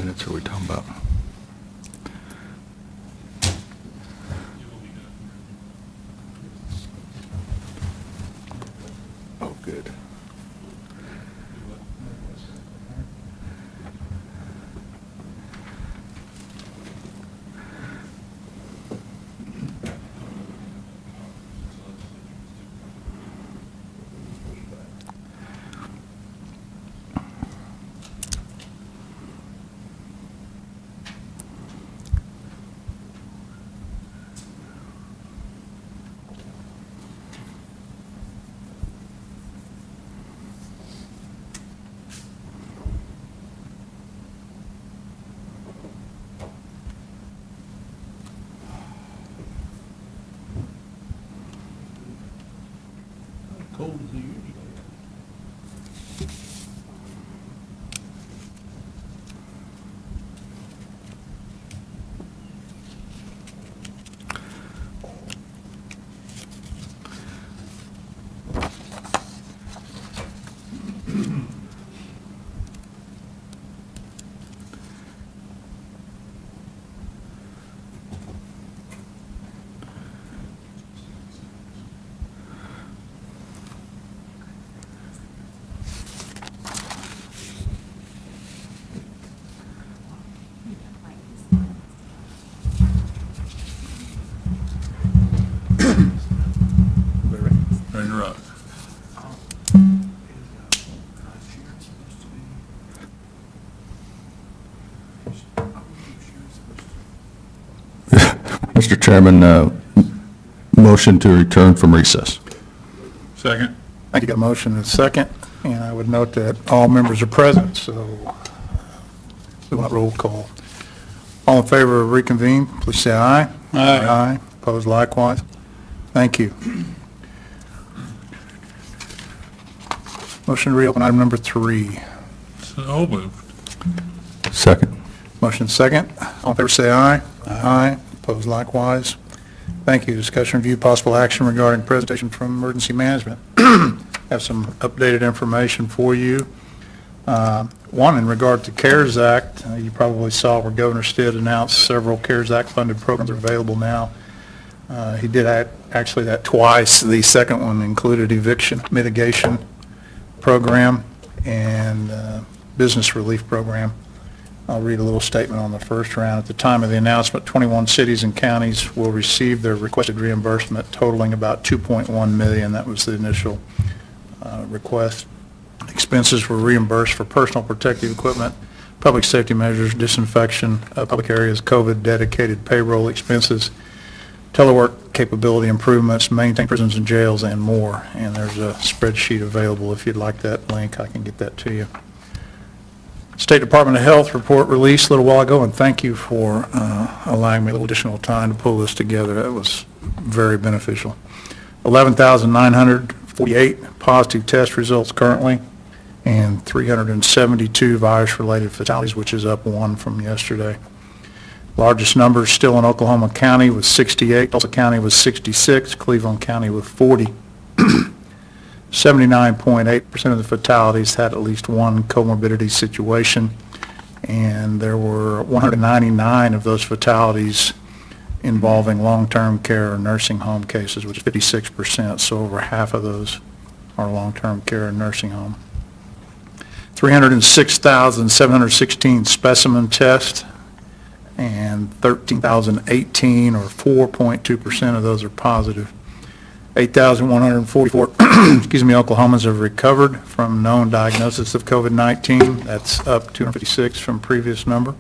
minutes are we talking about? Oh, good. Cold as it usually ready to rock. Mr. Chairman, motion to return from recess. Second. Thank you. Got a motion and a second, and I would note that all members are present, so we want roll call. All in favor of reconvene, please say aye. Aye. Aye. Opposed likewise. Thank you. Motion to reopen item number 3. So moved. Second. Motion second. All in favor say aye. Aye. Opposed likewise. Thank you. Discussion review possible action regarding presentation from emergency management. Have some updated information for you. One, in regard to CARES Act, you probably saw where Governor Stitt announced several CARES Act funded programs are available now. He did actually that twice. The second one included eviction mitigation program and business relief program. I'll read a little statement on the first round. At the time of the announcement, 21 cities and counties will receive their requested reimbursement totaling about $2.1 million. That was the initial request. Expenses were reimbursed for personal protective equipment, public safety measures, disinfection of public areas, COVID dedicated payroll expenses, telework capability improvements, maintain prisons and jails, and more. And there's a spreadsheet available if you'd like that link. I can get that to you. State Department of Health report released a little while ago, and thank you for allowing me a little additional time to pull this together. That was very beneficial. 11,948 positive test results currently, and 372 virus-related fatalities, which is up 1 from yesterday. Largest numbers still in Oklahoma County with 68, Tulsa County with 66, Cleveland County with 40. 79.8% of the fatalities had at least one comorbidity situation, and there were 199 of those fatalities involving long-term care or nursing home cases, which is 56%, so over half of those are long-term care and nursing home. 306,716 specimen tests, and 13,018, or 4.2% of those are positive. 8,144 Oklahomans have recovered from known diagnosis of COVID-19. That's up 256 from previous number.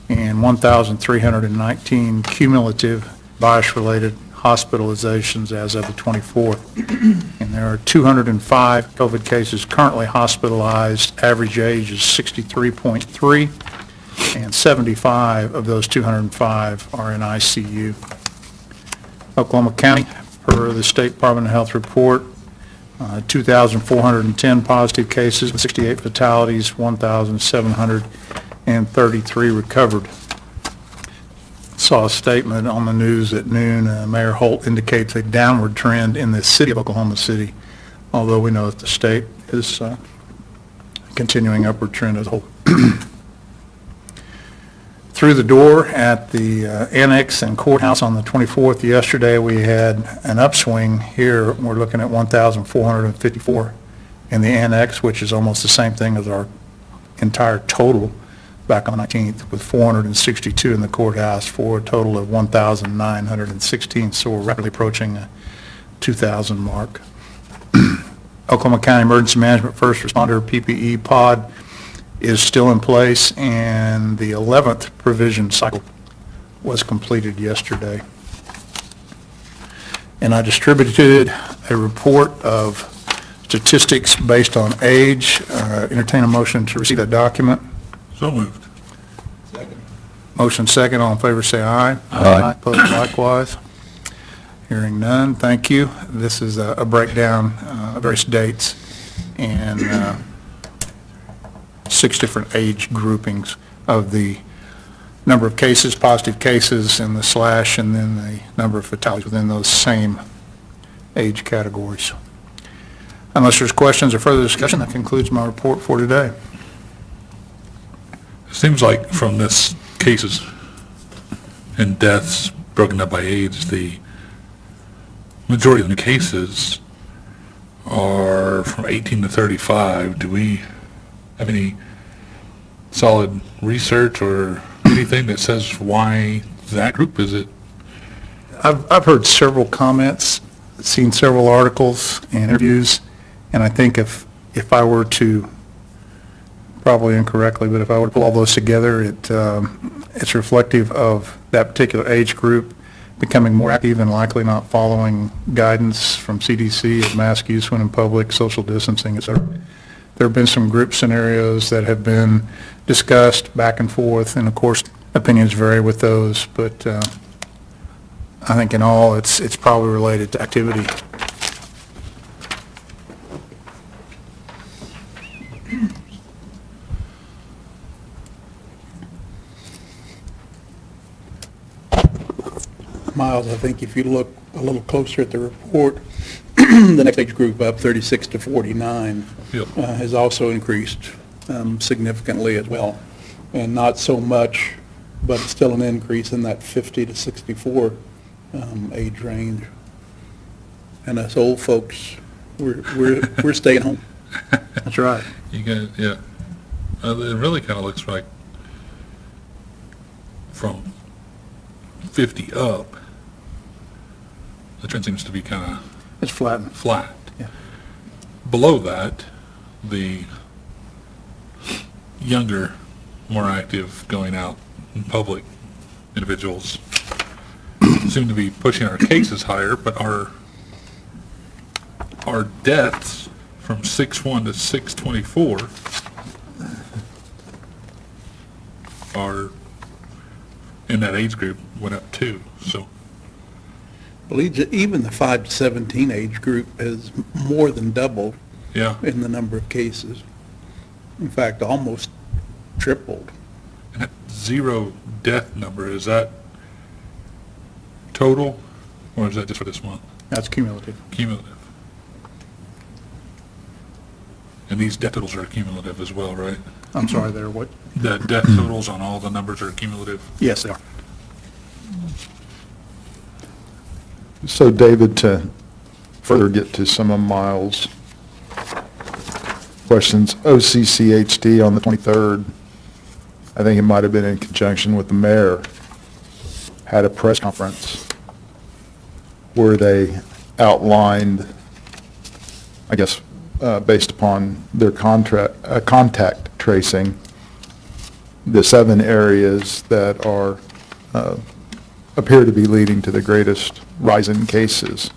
And 1,319 cumulative virus-related hospitalizations as of the 24th. And there are 205 COVID cases currently hospitalized. Average age is 63.3, and 75 of those 205 are in ICU. Oklahoma County, per the State Department of Health report, 2,410 positive cases with 68 fatalities, 1,733 recovered. Saw a statement on the news at noon. Mayor Holt indicates a downward trend in the city of Oklahoma City, although we know that the state is continuing upward trend as a whole. through the door at the annex and courthouse on the 24th. Yesterday, we had an upswing here. We're looking at 1,454 in the annex, which is almost the same thing as our entire total back on the 19th, with 462 in the courthouse for a total of 1,916. So we're rapidly approaching a 2,000 mark. Oklahoma County Emergency Management First Responder PPE pod is still in place, and the 11th provision cycle was completed yesterday. And I distributed a report of statistics based on age. Entertain a motion to receive that document. So moved. Motion second, all in favor say aye. Aye. Opposed likewise. Hearing none, thank you. This is a breakdown of various dates and 6 different age groupings of the number of cases, positive cases, and the slash, and then the number of fatalities within those same age categories. Unless there's questions or further discussion, that concludes my report for today. It seems like from this cases and deaths broken up by age, the majority of the cases are from 18 to 35. Do we have any solid research or anything that says why that group? Is it? I've heard several comments, seen several articles and interviews, and I think if I were to, probably incorrectly, but if I were to pull all those together, it's reflective of that particular age group becoming more active and likely not following guidance from CDC of mask use when in public, social distancing, et cetera. There have been some group scenarios that have been discussed back and forth, and of course, opinions vary with those, but I think in all, it's probably related to activity. Miles, I think if you look a little closer at the report, the next age group up, 36 to 49, Yep. has also increased significantly as well. And not so much, but it's still an increase in that 50 to 64 age range. And us old folks, we're staying home. That's right. You guys, yeah. It really kind of looks like from 50 up, the trend seems to be kind of It's flattened. flat. Yeah. Below that, the younger, more active, going out in public individuals seem to be pushing our cases higher, but our deaths from 6/1 to 6/24 are in that age group went up too. So Well, even the 5 to 17 age group has more than doubled yeah, in the number of cases. In fact, almost tripled. and that zero death number, is that total or is that just for this month? That's cumulative. Cumulative. And these death totals are cumulative as well, right? I'm sorry, there, what? The death totals on all the numbers are cumulative. Yes, they are. So David, to further get to some of Miles' questions, OCCHD on the 23rd, I think it might have been in conjunction with the mayor, had a press conference where they outlined, I guess, based upon their contact tracing, the 7 areas that are, appear to be leading to the greatest rise in cases.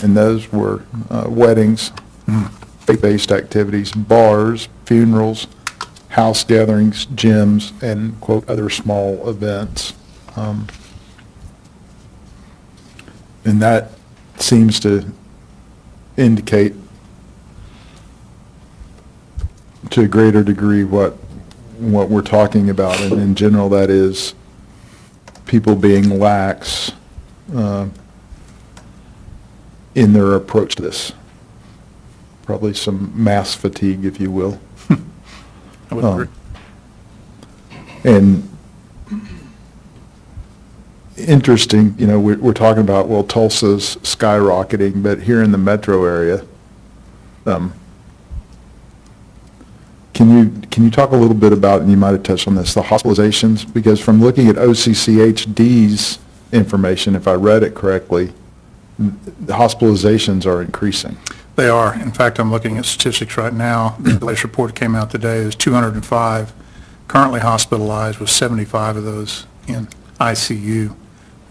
And those were weddings, faith-based activities, bars, funerals, house gatherings, gyms, and, quote, other small events. And that seems to indicate to a greater degree what we're talking about. And in general, that is people being lax in their approach to this. Probably some mass fatigue, if you will. I would agree. And interesting, we're talking about, well, Tulsa's skyrocketing, but here in the metro area, can you talk a little bit about, and you might have touched on this, the hospitalizations? Because from looking at OCCHD's information, if I read it correctly, the hospitalizations are increasing. They are. In fact, I'm looking at statistics right now. The latest report that came out today is 205 currently hospitalized, with 75 of those in ICU.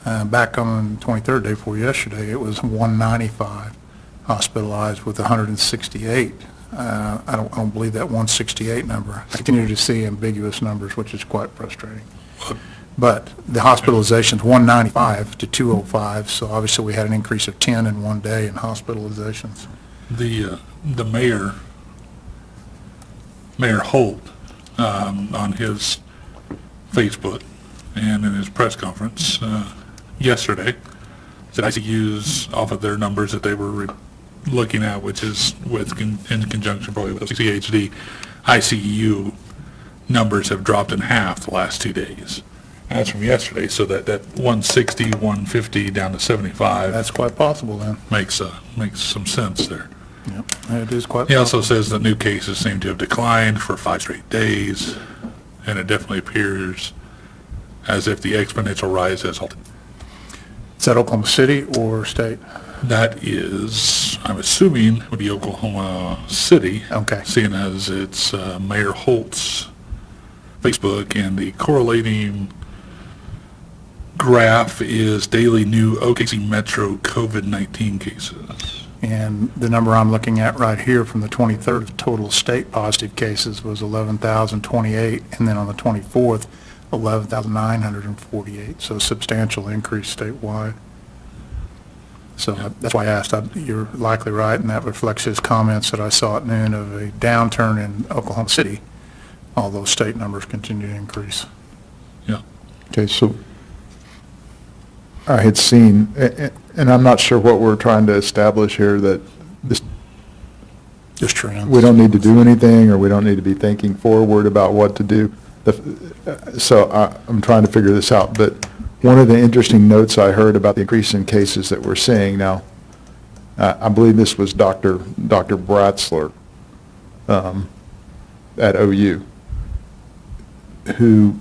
Back on the 23rd, day before yesterday, it was 195 hospitalized with 168. I don't believe that 168 number. I continue to see ambiguous numbers, which is quite frustrating. But the hospitalizations, 195 to 205, so obviously we had an increase of 10 in one day in hospitalizations. The Mayor Holt, on his Facebook and in his press conference yesterday, said ICUs, off of their numbers that they were looking at, which is in conjunction probably with CHD, ICU numbers have dropped in half the last 2 days. That's from yesterday, so that 160, 150 down to 75 That's quite possible then. makes some sense there. Yep, it is quite He possible. also says that new cases seem to have declined for 5 straight days, and it definitely appears as if the exponential rise has halted. Is that Oklahoma City or state? That is, I'm assuming, would be Oklahoma City. Okay. Seeing as it's Mayor Holt's Facebook, and the correlating graph is daily new OKC Metro COVID-19 cases. And the number I'm looking at right here from the 23rd of total state positive cases was 11,028, and then on the 24th, 11,948, so a substantial increase statewide. So that's why I asked. You're likely right, and that reflects his comments that I saw at noon of a downturn in Oklahoma City, although state numbers continue to increase. Yeah. Okay, so I had seen, and I'm not sure what we're trying to establish here, that this, Just trends. we don't need to do anything, or we don't need to be thinking forward about what to do. So I'm trying to figure this out, but one of the interesting notes I heard about the increase in cases that we're seeing now, I believe this was Dr. Bratzler at OU, who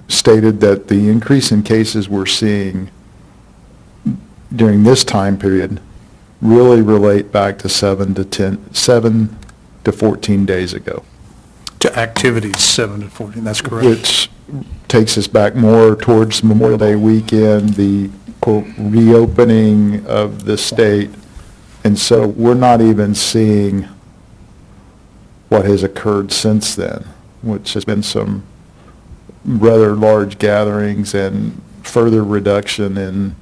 stated that the increase in cases we're seeing during this time period really relate back to 7 to 14 days ago. To activities 7 to 14, that's correct. Which takes us back more towards Memorial Day weekend, the quote reopening of the state. And so we're not even seeing what has occurred since then, which has been some rather large gatherings and further reduction in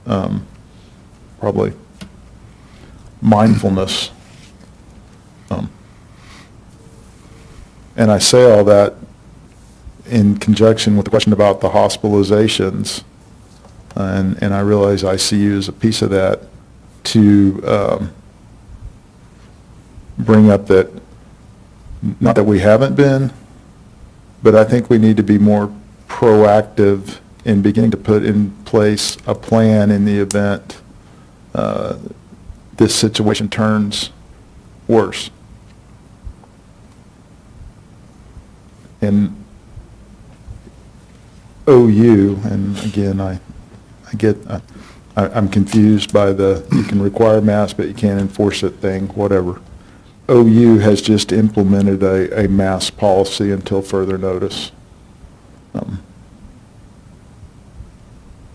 probably mindfulness. And I say all that in conjunction with the question about the hospitalizations, and I realize ICU is a piece of that, to bring up that, not that we haven't been, but I think we need to be more proactive in beginning to put in place a plan in the event this situation turns worse. And OU, and again, I'm confused by the, you can require masks, but you can't enforce it thing, whatever. OU has just implemented a mask policy until further notice.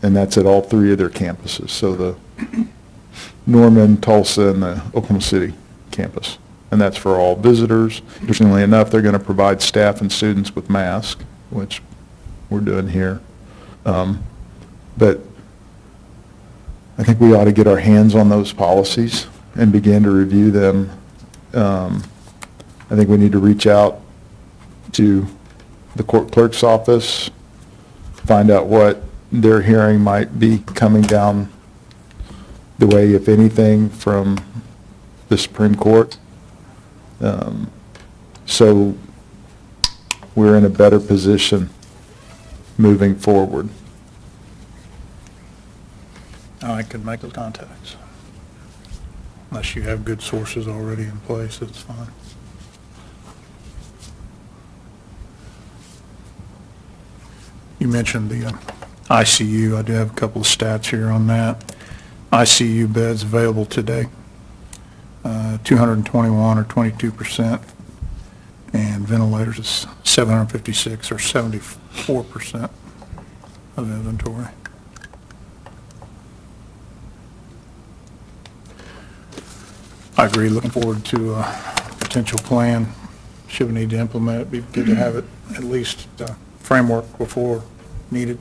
And that's at all 3 of their campuses, so the Norman, Tulsa, and the Oklahoma City campus. And that's for all visitors. Interestingly enough, they're going to provide staff and students with masks, which we're doing here. But I think we ought to get our hands on those policies and begin to review them. I think we need to reach out to the court clerk's office, find out what their hearing might be coming down the way, if anything, from the Supreme Court. So we're in a better position moving forward. I could make those contacts. Unless you have good sources already in place, it's fine. You mentioned the ICU. I do have a couple of stats here on that. ICU beds available today, 221 or 22%, and ventilators is 756 or 74% of inventory. I agree, looking forward to a potential plan. Should we need to implement it, it'd be good to have it at least framework before needed.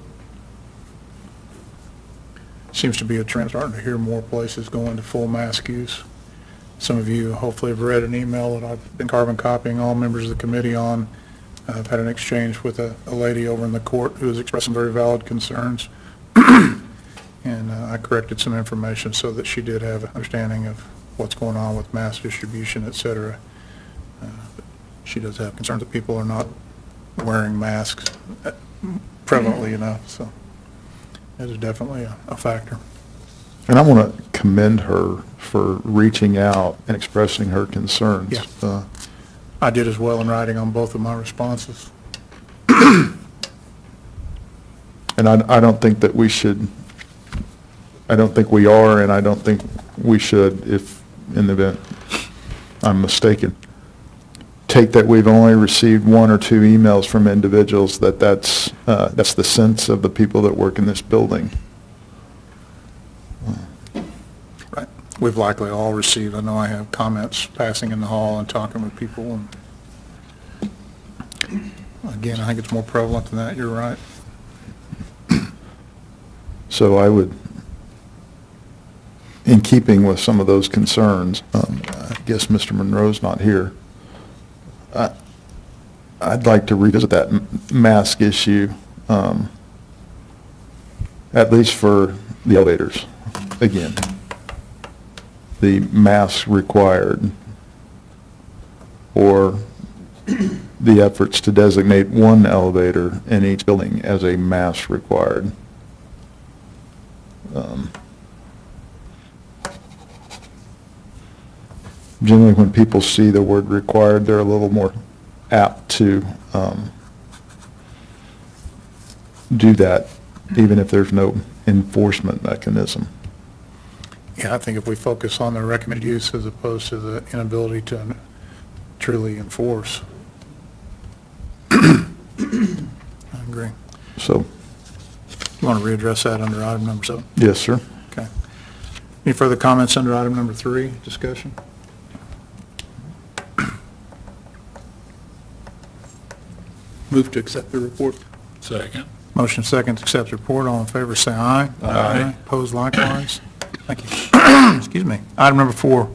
Seems to be a trend, starting to hear more places going to full mask use. Some of you hopefully have read an email that I've been carbon copying all members of the committee on. I've had an exchange with a lady over in the court who has expressed some very valid concerns. And I corrected some information so that she did have an understanding of what's going on with mass distribution, et cetera. She does have concerns that people are not wearing masks prevalently enough, so that is definitely a factor. And I want to commend her for reaching out and expressing her concerns. Yeah. I did as well in writing on both of my responses. And I don't think that we should, I don't think we are, and I don't think we should, if in the event I'm mistaken, take that we've only received one or two emails from individuals that's the sense of the people that work in this building. Right. We've likely all received, I know I have comments passing in the hall and talking with people. And again, I think it's more prevalent than that, you're right. So I would, in keeping with some of those concerns, I guess Mr. Monroe's not here, I'd like to revisit that mask issue, at least for the elevators, again. The mask required, or the efforts to designate one elevator in each building as a mask required. Generally, when people see the word required, they're a little more apt to do that, even if there's no enforcement mechanism. Yeah, I think if we focus on the recommended use as opposed to the inability to truly enforce. I agree. So, You want to readdress that under item number 7? yes, sir. Okay. Any further comments under item number 3, discussion? Move to accept the report. Second. Motion second to accept the report. All in favor, say aye. Aye. Opposed likewise. Thank you. Excuse me. Item number 4,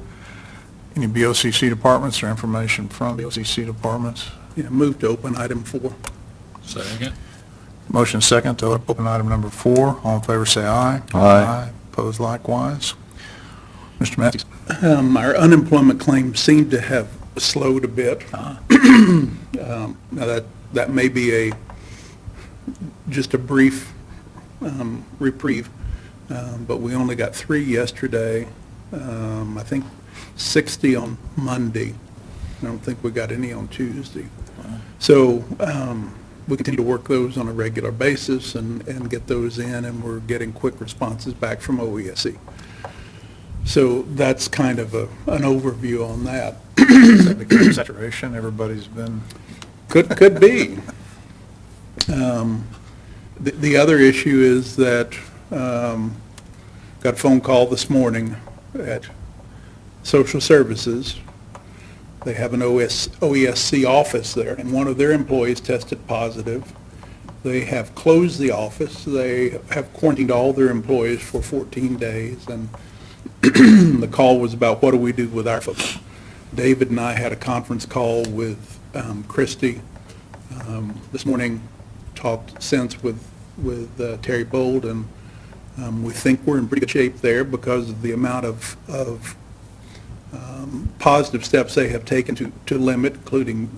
any BOCC departments or information from BOCC departments? Yeah, move to open item 4. Second. Motion second to open item number 4. All in favor, say aye. Aye. Opposed likewise. Mr. Matthews. Our unemployment claims seem to have slowed a bit. Now that may be just a brief reprieve, but we only got 3 yesterday. I think 60 on Monday. I don't think we got any on Tuesday. So we continue to work those on a regular basis and get those in, and we're getting quick responses back from OESC. So that's kind of an overview on that. Is that because of saturation? Everybody's been... Could be. The other issue is that, got a phone call this morning at Social Services. They have an OESC office there, and one of their employees tested positive. They have closed the office. They have quarantined all their employees for 14 days, and the call was about what do we do with our folks. David and I had a conference call with Christie this morning, talked since with Terry Bold, and we think we're in pretty good shape there because of the amount of positive steps they have taken to limit, including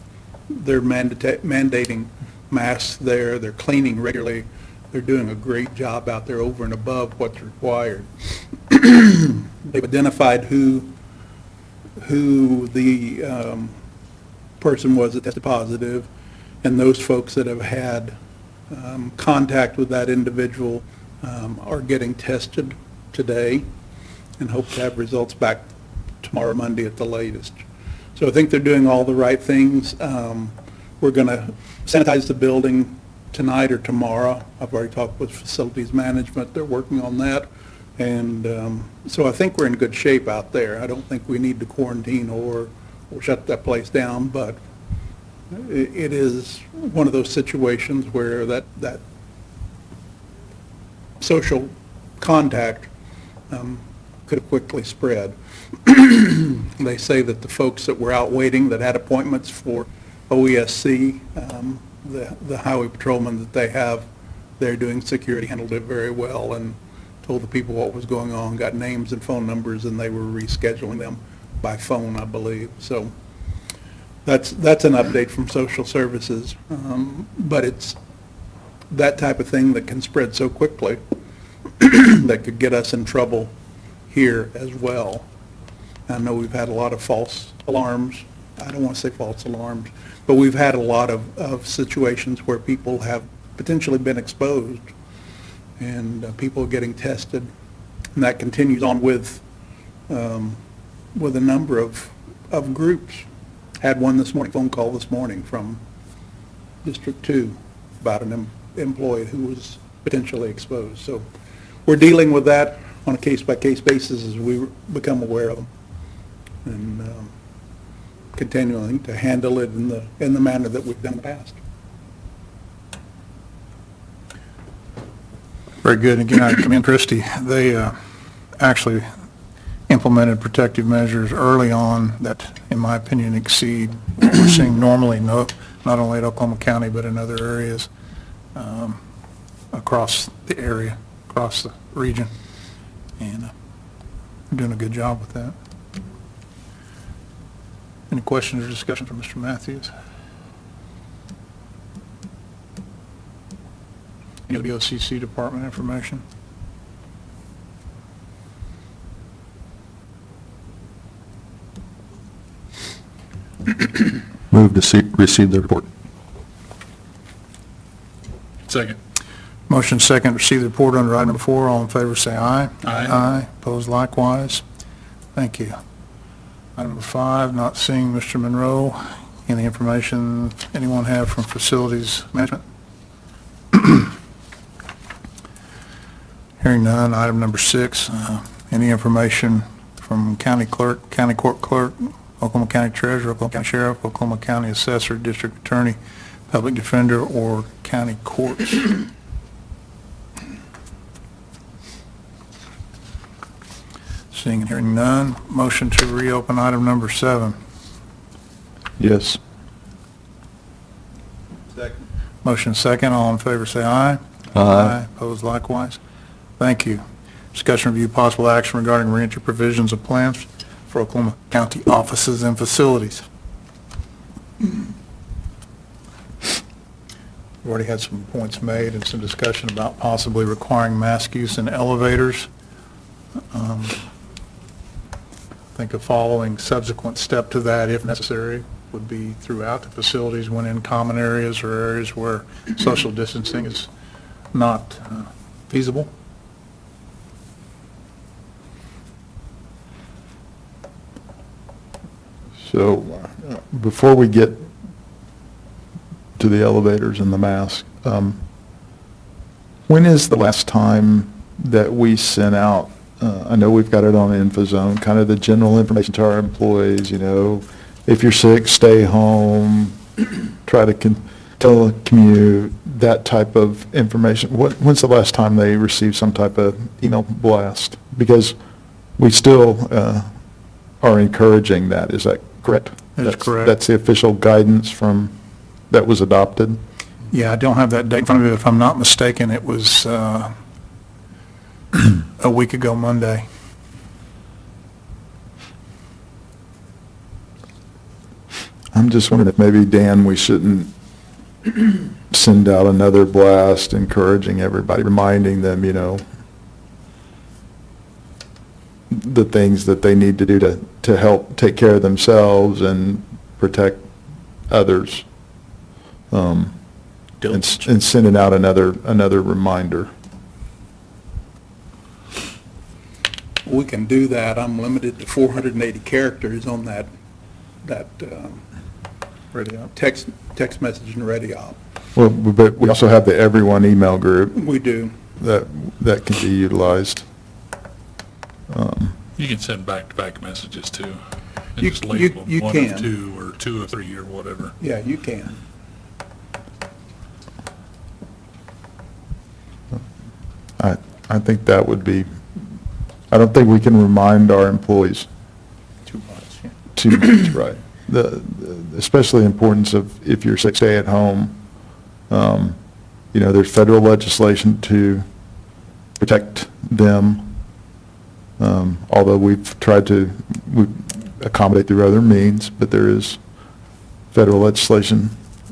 their mandating masks there, they're cleaning regularly, they're doing a great job out there over and above what's required. They've identified who the person was that tested positive, and those folks that have had contact with that individual are getting tested today and hope to have results back tomorrow, Monday at the latest. So I think they're doing all the right things. We're going to sanitize the building tonight or tomorrow. I've already talked with facilities management. They're working on that. And so I think we're in good shape out there. I don't think we need to quarantine or shut that place down, but it is one of those situations where that social contact could have quickly spread. They say that the folks that were out waiting, that had appointments for OESC, the highway patrolmen that they have, they're doing security, handled it very well, and told the people what was going on, got names and phone numbers, and they were rescheduling them by phone, I believe. So that's an update from social services. But it's that type of thing that can spread so quickly that could get us in trouble here as well. I know we've had a lot of false alarms. I don't want to say false alarms, but we've had a lot of situations where people have potentially been exposed and people getting tested. And that continues on with a number of groups. Had one this morning, phone call this morning from District 2 about an employee who was potentially exposed. So we're dealing with that on a case-by-case basis as we become aware of them, and continuing to handle it in the manner that we've done in the past. Very good. Again, I commend Christie. They actually implemented protective measures early on that, in my opinion, exceed what we're seeing normally, not only at Oklahoma County, but in other areas across the area, across the region. And they're doing a good job with that. Any questions or discussion from Mr. Matthews? Any OCC department information? Move to receive the report. Second. Motion second to receive the report under item number 4. All in favor, say aye. Aye. Aye. Opposed likewise. Thank you. Item number 5, not seeing Mr. Monroe. Any information anyone have from facilities management? Hearing none. Item number 6, any information from county clerk, county court clerk, Oklahoma County treasurer, Oklahoma County sheriff, Oklahoma County assessor, district attorney, public defender, or county courts? Seeing and hearing none, motion to reopen item number 7. Yes. Second. Motion second, all in favor say aye. Aye. Opposed likewise. Thank you. Discussion review possible action regarding reentry provisions of plans for Oklahoma County offices and facilities. We've already had some points made and some discussion about possibly requiring mask use in elevators. I think a following subsequent step to that, if necessary, would be throughout the facilities when in common areas or areas where social distancing is not feasible. So before we get to the elevators and the mask, when is the last time that we sent out, I know we've got it on InfoZone, kind of the general information to our employees, if you're sick, stay home, try to telecommute, that type of information. When's the last time they received some type of email blast? Because we still are encouraging that. Is that correct? That is correct. That's the official guidance that was adopted? Yeah, I don't have that date in front of me, but if I'm not mistaken, it was a week ago Monday. I'm just wondering if maybe, Dan, we shouldn't send out another blast encouraging everybody, reminding them, the things that they need to do to help take care of themselves and protect others. And sending out another reminder. We can do that. I'm limited to 480 characters on that Radio. text messaging ready op. Well, but we also have the everyone email group We do. that can be utilized. You can send back-to-back messages too. And You- just label them you one can. of two, or two of three, or whatever. Yeah, you can. I think that would be, I don't think we can remind our employees Too much, yeah. too much, right? Especially the importance of, if you're sick, stay at home. There's federal legislation to protect them, although we've tried to accommodate through other means, but there is federal legislation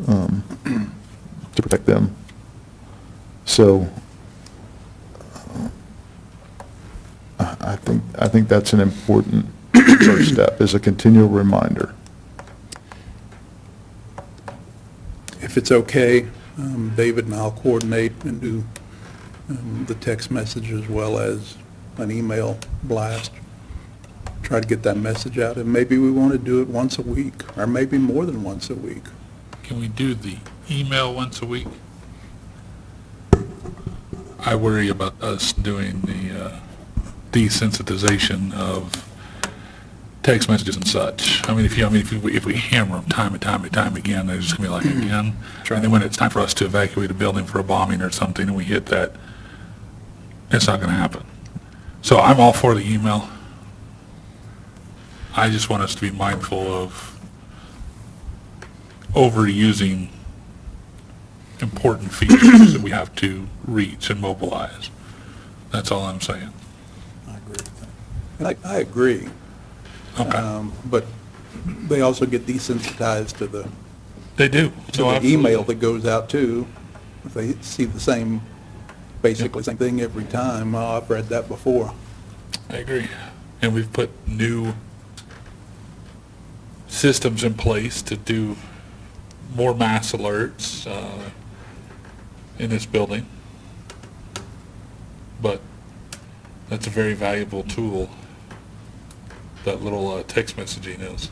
to protect them. So I think that's an important first step, is a continual reminder. If it's okay, David and I'll coordinate and do the text message as well as an email blast. Try to get that message out, and maybe we want to do it once a week, or maybe more than once a week. Can we do the email once a week? I worry about us doing the desensitization of text messages and such. If we hammer them time and time and time again, they're just gonna be like, again. And then when it's time for us to evacuate a building for a bombing or something, and we hit that, it's not gonna happen. So I'm all for the email. I just want us to be mindful of overusing important features that we have to reach and mobilize. That's all I'm saying. I agree with that. And I agree. Okay. But they also get desensitized to the They do. to the email that goes out too. If they see the same, basically same thing every time, oh, I've read that before. I agree. And we've put new systems in place to do more mass alerts in this building. But that's a very valuable tool, that little text messaging is.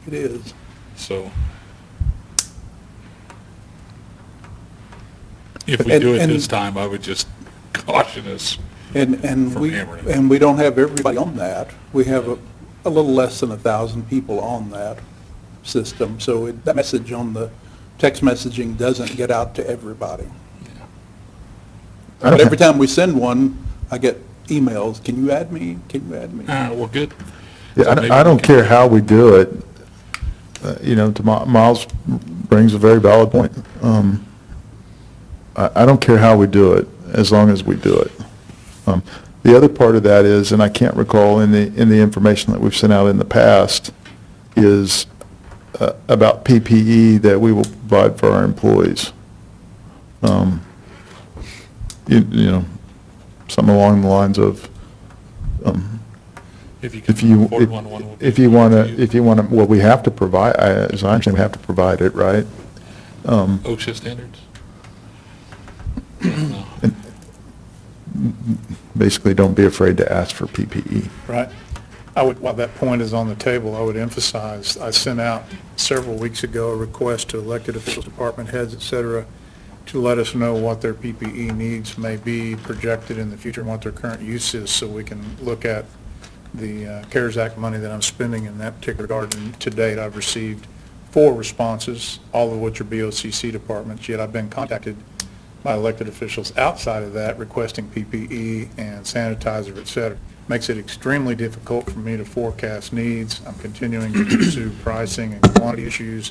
It is. So if we do it And- this time, I would just caution us. And From hammering. we don't have everybody on that. We have a little less than 1,000 people on that system, so that message on the text messaging doesn't get out to everybody. But every time we send one, I get emails, can you add me? Can you add me? Well, good. Yeah, So maybe I we don't can- care how we do it. Miles brings a very valid point. I don't care how we do it, as long as we do it. The other part of that is, and I can't recall in the information that we've sent out in the past, is about PPE that we will provide for our employees. Something along the lines of, If you can if you, afford one would be if you want good. to, well, we have to provide, as I understand, we have to provide it, right? OSHA standards? No. Basically, don't be afraid to ask for PPE. Right. While that point is on the table, I would emphasize, I sent out several weeks ago a request to elected officials, department heads, et cetera, to let us know what their PPE needs may be projected in the future and what their current use is, so we can look at the CARES Act money that I'm spending in that particular regard. And to date, I've received 4 responses, all of which are BOCC departments, yet I've been contacted by elected officials outside of that requesting PPE and sanitizer, et cetera. Makes it extremely difficult for me to forecast needs. I'm continuing to pursue pricing and quantity issues,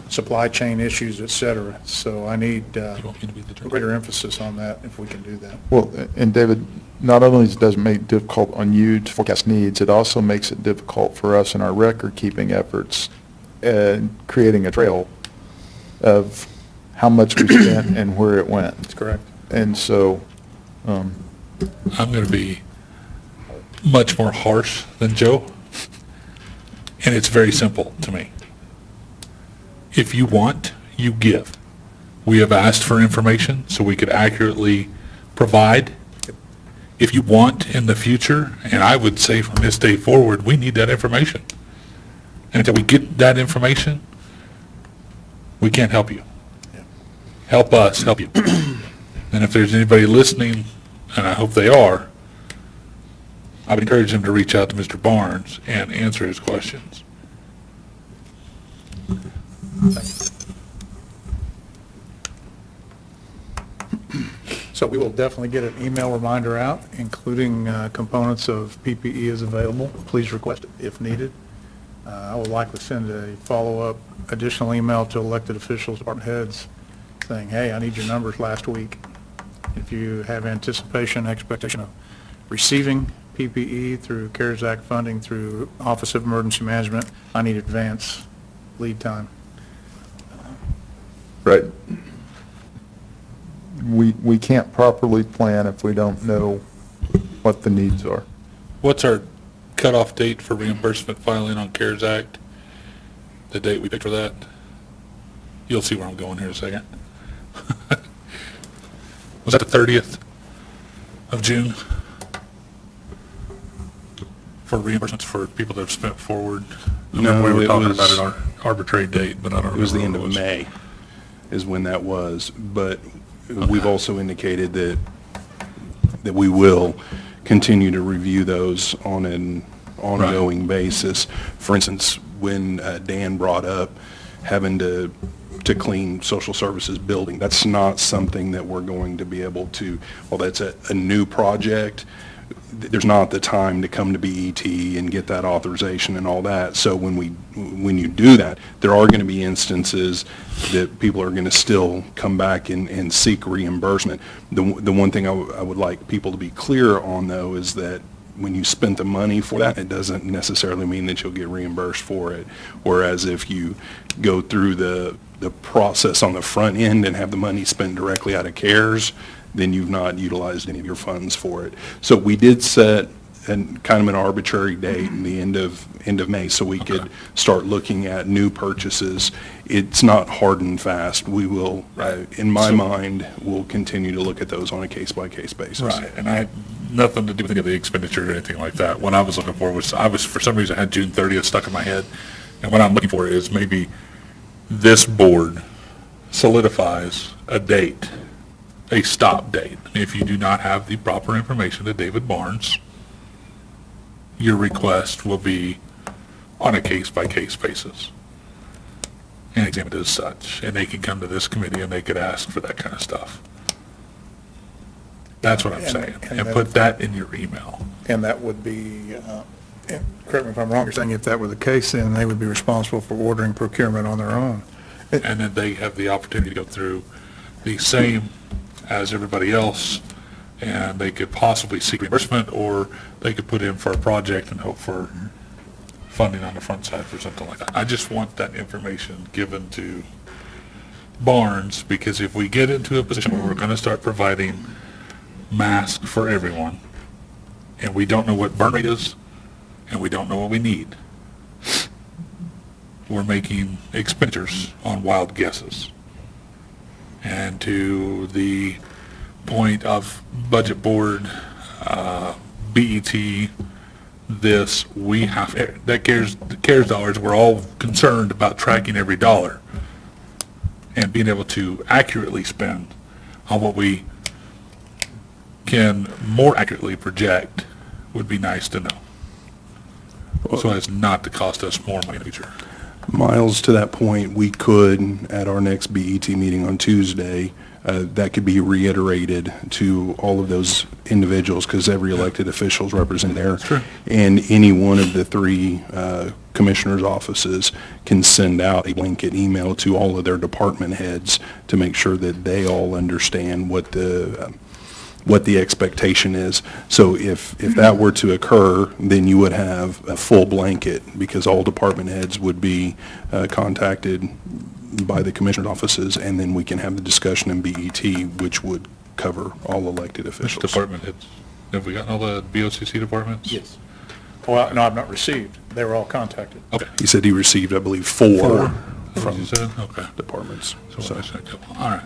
supply chain issues, et cetera. So I need You want me to be the judge? greater emphasis on that if we can do that. Well, and David, not only does it make it difficult on you to forecast needs, it also makes it difficult for us in our record-keeping efforts and creating a trail of how much we spent and where it went. That's correct. And so, I'm going to be much more harsh than Joe, and it's very simple to me. If you want, you give. We have asked for information so we could accurately provide. If you want in the future, and I would say from this day forward, we need that information. And until we get that information, we can't help you. Help us help you. And if there's anybody listening, and I hope they are, I would encourage them to reach out to Mr. Barnes and answer his questions. So we will definitely get an email reminder out, including components of PPE is available. Please request it if needed. I would likely send a follow-up additional email to elected officials, department heads, saying, hey, I need your numbers last week. If you have anticipation, expectation of receiving PPE through CARES Act funding through Office of Emergency Management, I need advance lead time. right. We can't properly plan if we don't know what the needs are. What's our cutoff date for reimbursement filing on CARES Act? The date we picked for that? You'll see where I'm going here in a second. Was that the 30th of June? For reimbursements for people that have spent forward? I remember we were it talking was- about an arbitrary date, but I don't remember. It was the end what of it was. May is when that was, but we've also indicated that we will continue to review those on an ongoing basis. For instance, when Dan brought up having to clean social services building, that's not something that we're going to be able to, well, that's a new project. There's not the time to come to BET and get that authorization and all that. So when you do that, there are going to be instances that people are going to still come back and seek reimbursement. The one thing I would like people to be clear on, though, is that when you spent the money for that, it doesn't necessarily mean that you'll get reimbursed for it. Whereas if you go through the process on the front end and have the money spent directly out of CARES, then you've not utilized any of your funds for it. So we did set kind of an arbitrary date in the end of May, so we could start looking at new purchases. It's not hard and fast. We will, in my mind, we'll continue to look at those on a case-by-case basis. Right, and I had nothing to do with any of the expenditure or anything like that. What I was looking for was, for some reason, I had June 30th stuck in my head, and what I'm looking for is maybe this board solidifies a date, a stop date. If you do not have the proper information to David Barnes, your request will be on a case-by-case basis and examined as such, and they can come to this committee and they could ask for that kind of stuff. That's what I'm saying, and put that in your email. And that would be, and correct me if I'm wrong, you're saying if that were the case, then they would be responsible for ordering procurement on their own. And then they have the opportunity to go through the same as everybody else, and they could possibly seek reimbursement, or they could put in for a project and hope for funding on the front side for something like that. I just want that information given to Barnes, because if we get into a position where we're going to start providing masks for everyone, and we don't know what burn rate is, and we don't know what we need, we're making expenditures on wild guesses. And to the point of budget board, BET, we have, that CARES dollars, we're all concerned about tracking every dollar and being able to accurately spend on what we can more accurately project would be nice to know, so as not to cost us more money in the future. Miles, to that point, we could, at our next BET meeting on Tuesday, that could be reiterated to all of those individuals, because every elected official is represented there. True. And any one of the three commissioners' offices can send out a blanket email to all of their department heads to make sure that they all understand what the expectation is. So if that were to occur, then you would have a full blanket, because all department heads would be contacted by the commissioner's offices, and then we can have the discussion in BET, which would cover all elected Which officials. department heads? Have we gotten all the BOCC departments? Yes. Well, no, I've not received. They were all contacted. Okay. He said he received, I believe, four From from you said? Okay. departments. So So, I said a couple. All right.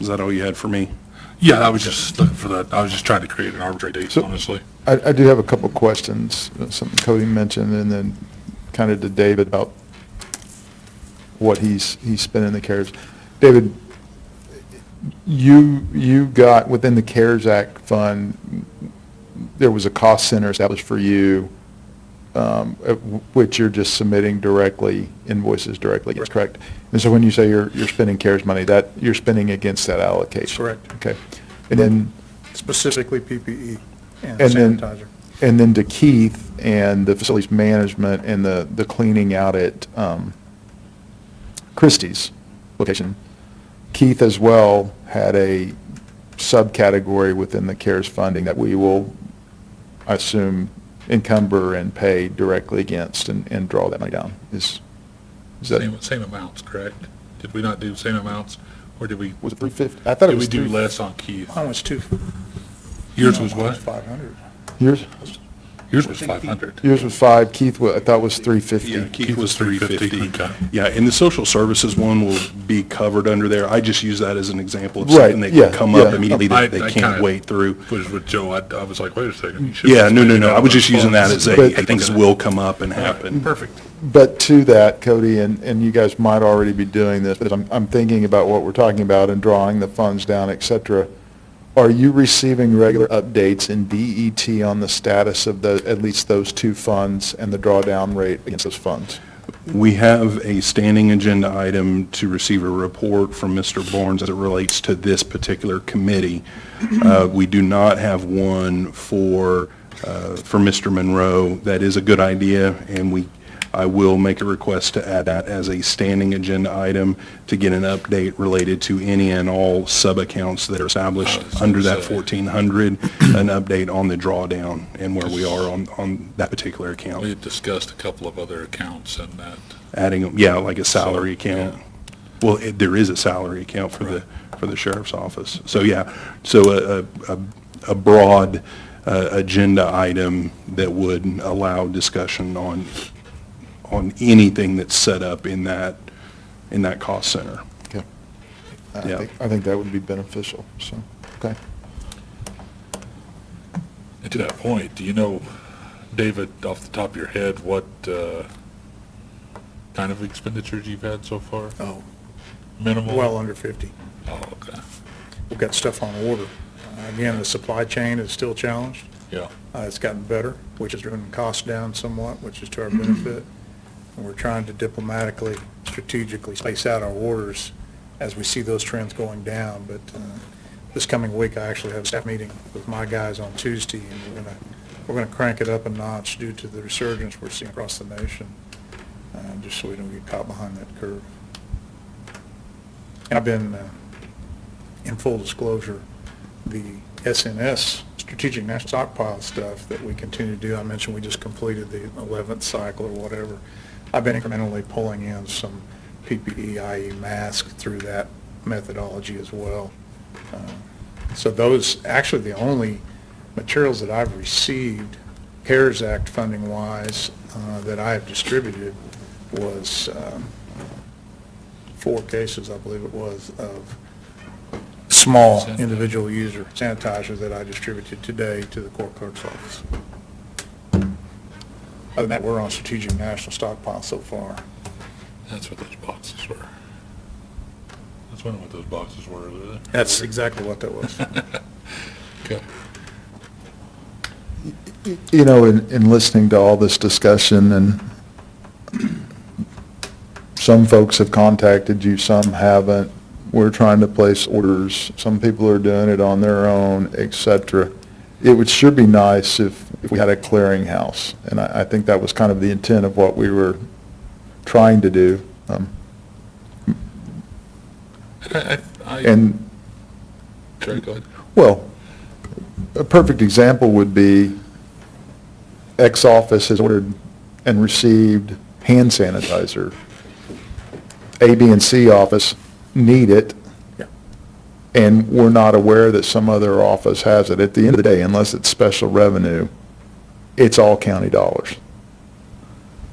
is that all you had for me? Yeah, I was just looking for that. I was just trying to create an arbitrary date, So- honestly. I do have a couple questions, something Cody mentioned, and then kind of to David about what he's spent in the CARES. David, you got, within the CARES Act fund, there was a cost center established for you, which you're just submitting directly, invoices directly, is correct? And so when you say you're spending CARES money, that, you're spending against that allocation? Correct. Okay. And then, Specifically PPE and And then- sanitizer. and then to Keith and the facilities management and the cleaning out at Christie's location, Keith as well had a subcategory within the CARES funding that we will, I assume, encumber and pay directly against and draw that money down. Is that, Same amounts, correct? Did we not do same amounts, or did we, was it 350? I thought it did we was do 350. less on Keith? How much too? Yours was what? 500. Yours? Yours was 500. Yours was 5, Keith, I thought was 350. Yeah, Keith Keith was was 350, 350. okay. Yeah, and the social services one will be covered under there. I just use that as an example of Right, something that yeah, can come up yeah. immediately I that they kinda can't wait through. Was with Joe, I was like, wait a second. you should Yeah, just no, take it I out was of just the using that funds. as But- hey, things will come up and happen. Perfect. But to that, Cody, and you guys might already be doing this, but I'm thinking about what we're talking about and drawing the funds down, et cetera. Are you receiving regular updates in BET on the status of at least those two funds and the drawdown rate against those funds? We have a standing agenda item to receive a report from Mr. Barnes as it relates to this particular committee. We do not have one for Mr. Monroe. That is a good idea, and I will make a request to add that as a standing agenda item to get an update related to any and all sub-accounts that are established under that 1,400, an update on the drawdown and where we are on that particular We account. had discussed a couple of other accounts and that. Adding, yeah, like a salary So, account. yeah. Well, there is a salary account for the sheriff's office. So, yeah, so a broad agenda item that would allow discussion on anything that's set up in that cost center. Okay. Yeah. I think that would be beneficial, so, okay. And to that point, do you know, David, off the top of your head, what kind of expenditures you've had so far? Oh, Minimal? well under 50. Oh, okay. We've got stuff on order. Again, the supply chain is still challenged. Yeah. It's gotten better, which has driven costs down somewhat, which is to our benefit. And we're trying to diplomatically, strategically space out our orders as we see those trends going down. But this coming week, I actually have a staff meeting with my guys on Tuesday, and we're gonna crank it up a notch due to the resurgence we're seeing across the nation, just so we don't get caught behind that curve. And I've been, in full disclosure, the SNS, Strategic National Stockpile stuff that we continue to do, I mentioned we just completed the 11th cycle or whatever. I've been incrementally pulling in some PPE, i.e. masks, through that methodology as well. So those, actually the only materials that I've received, CARES Act funding-wise, that I have distributed was 4 cases, I believe it was, of small individual user sanitizer that I distributed today to the court clerk's office. Other than that, we're on strategic national stockpile so far. That's what those boxes were. That's wondering what those boxes were over there. That's exactly what that was. Okay. You know, in listening to all this discussion, and some folks have contacted you, some haven't. We're trying to place orders. Some people are doing it on their own, et cetera. It would sure be nice if we had a clearinghouse, and I think that was kind of the intent of what we were trying to do. And, Sorry, go ahead. well, a perfect example would be X office has ordered and received hand sanitizer. A, B, and C office need it, Yeah. and we're not aware that some other office has it. At the end of the day, unless it's special revenue, it's all county dollars.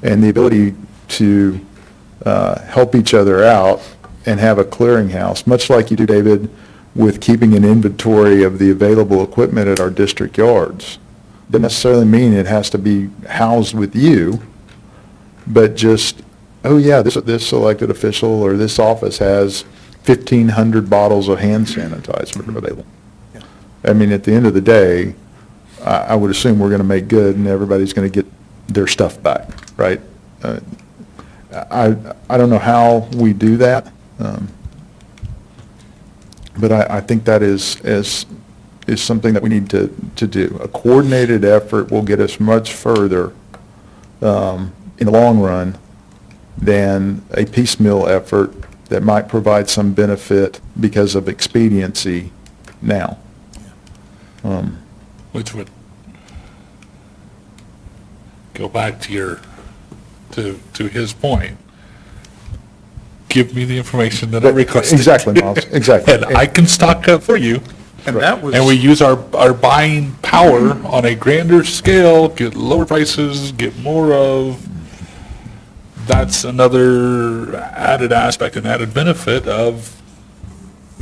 And the ability to help each other out and have a clearinghouse, much like you do, David, with keeping an inventory of the available equipment at our district yards, doesn't necessarily mean it has to be housed with you, but just, oh yeah, this elected official or this office has 1,500 bottles of hand sanitizer available. I mean, at the end of the day, I would assume we're going to make good and everybody's going to get their stuff back, right? I don't know how we do that, but I think that is something that we need to do. A coordinated effort will get us much further in the long run than a piecemeal effort that might provide some benefit because of expediency now. Which would go back to your, to his point. Give me the information that I requested. Exactly, Miles, exactly. And I can stock up for you. And that was. And we use our buying power on a grander scale, get lower prices, get more of, that's another added aspect and added benefit of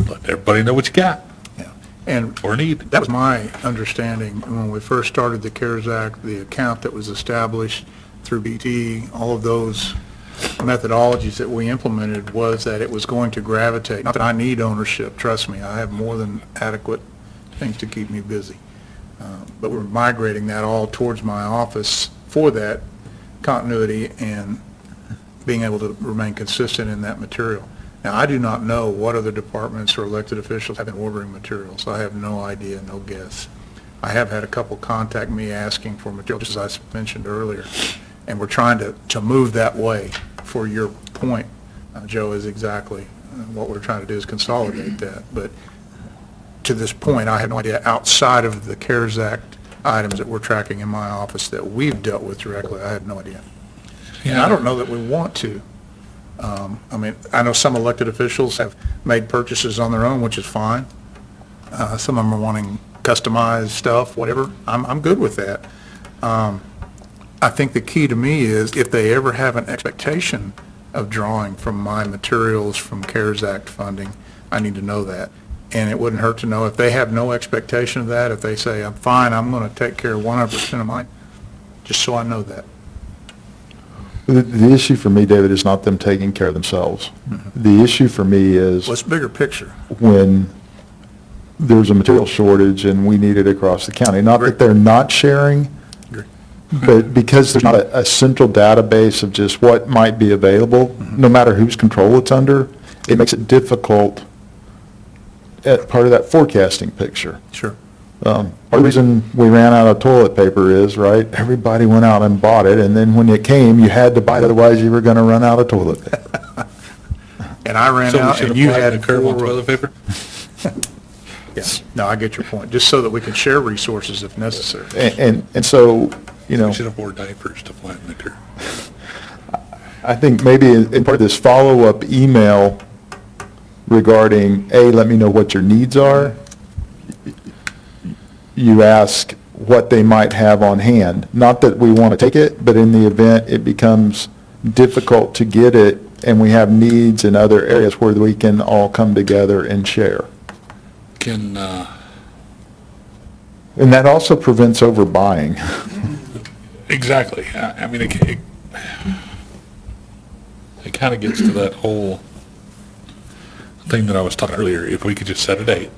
letting everybody know what you got Yeah. And or need. that was my understanding when we first started the CARES Act, the account that was established through BT, all of those methodologies that we implemented was that it was going to gravitate, not that I need ownership, trust me, I have more than adequate things to keep me busy. But we're migrating that all towards my office for that continuity and being able to remain consistent in that material. Now, I do not know what other departments or elected officials have been ordering materials. I have no idea, no guess. I have had a couple contact me asking for material, just as I mentioned earlier, and we're trying to move that way. For your point, Joe, is exactly what we're trying to do is consolidate that. But to this point, I have no idea outside of the CARES Act items that we're tracking in my office that we've dealt with directly. I have no idea. And I don't know that we want to. I mean, I know some elected officials have made purchases on their own, which is fine. Some of them are wanting customized stuff, whatever. I'm good with that. I think the key to me is if they ever have an expectation of drawing from my materials from CARES Act funding, I need to know that. And it wouldn't hurt to know if they have no expectation of that, if they say, I'm fine, I'm going to take care of 100% of mine, just so I know that. The issue for me, David, is not them taking care of themselves. The issue for me is What's bigger picture? when there's a material shortage and we need it across the county. Not that they're not sharing, but because there's not a central database of just what might be available, no matter whose control it's under, it makes it difficult at part of that forecasting picture. Sure. Part of the reason we ran out of toilet paper is, right, everybody went out and bought it, and then when it came, you had to buy it, otherwise you were going to run out of toilet paper. And I ran So we out, should and you apply had the curve on 4. toilet paper? Yes. No, I get your point, just so that we can share resources if necessary. And so, you know, We should have wore diapers to flatten the curve. I think maybe in part of this follow-up email regarding, A, let me know what your needs are, you ask what they might have on hand. Not that we want to take it, but in the event it becomes difficult to get it and we have needs in other areas where we can all come together and share. Can, And that also prevents overbuying. exactly. I mean, it kind of gets to that whole thing that I was talking earlier. If we could just set a date,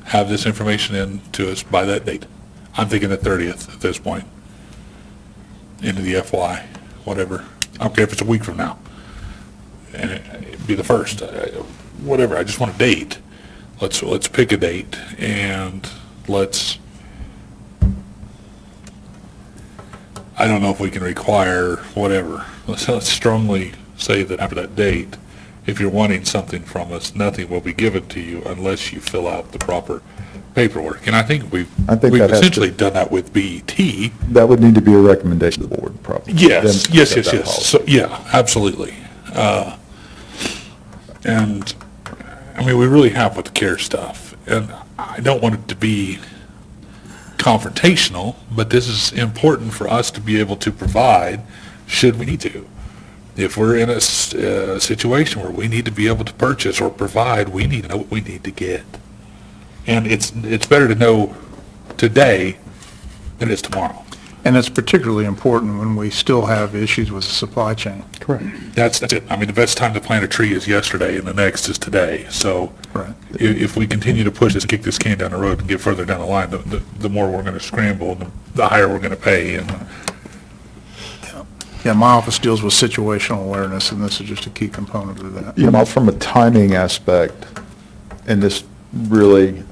have this information in to us by that date. I'm thinking the 30th at this point, into the FY, whatever. I don't care if it's a week from now. And it'd be the 1st, whatever. I just want a date. Let's pick a date and let's, I don't know if we can require whatever. Let's strongly say that after that date, if you're wanting something from us, nothing will be given to you unless you fill out the proper paperwork. And I think we've I think that has to- essentially done that with BET. That would need to be a recommendation to the board, probably. Yes, Them yes, set yes, that yes. policy. So, yeah, absolutely. And, I mean, we really have with the CARE stuff. And I don't want it to be confrontational, but this is important for us to be able to provide should we need to. If we're in a situation where we need to be able to purchase or provide, we need to know what we need to get. And it's better to know today than it is tomorrow. And it's particularly important when we still have issues with the supply chain. Correct. That's it. I mean, the best time to plant a tree is yesterday, and the next is today. So Right. if we continue to push this, kick this can down the road and get further down the line, the more we're going to scramble, the higher we're going to pay. And Yeah, my office deals with situational awareness, and this is just a key component of that. You know, from a timing aspect, and this really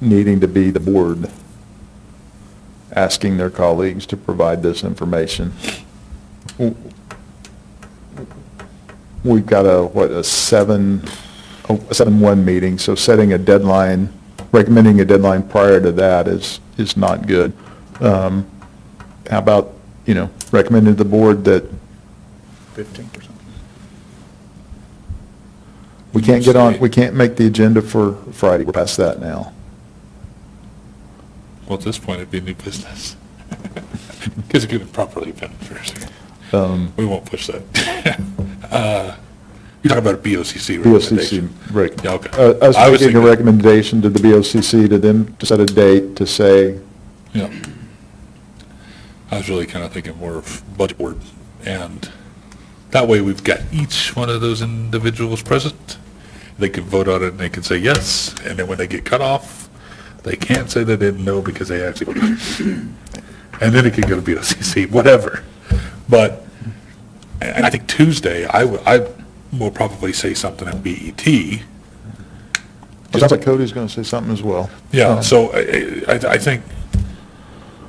needing to be the board asking their colleagues to provide this information. We've got a 7-1 meeting, so setting a deadline, recommending a deadline prior to that is not good. How about, recommending to the board that 15%. we can't make the agenda for Friday, we're past that now. well, at this point, it'd be new business. Because it could have properly been first. We won't push that. You're talking about a BOCC recommendation? BOCC, right. Yeah, okay. Us I was making a thinking- recommendation to the BOCC to them to set a date to say, Yeah. I was really kind of thinking more of budget board, and that way we've got each one of those individuals present. They can vote on it and they can say yes, and then when they get cut off, they can't say they didn't know because they actually voted. And then it can go to BOCC, whatever. But, and I think Tuesday, I will probably say something in BET. it sounds like Cody's going to say something as well. Yeah, so I think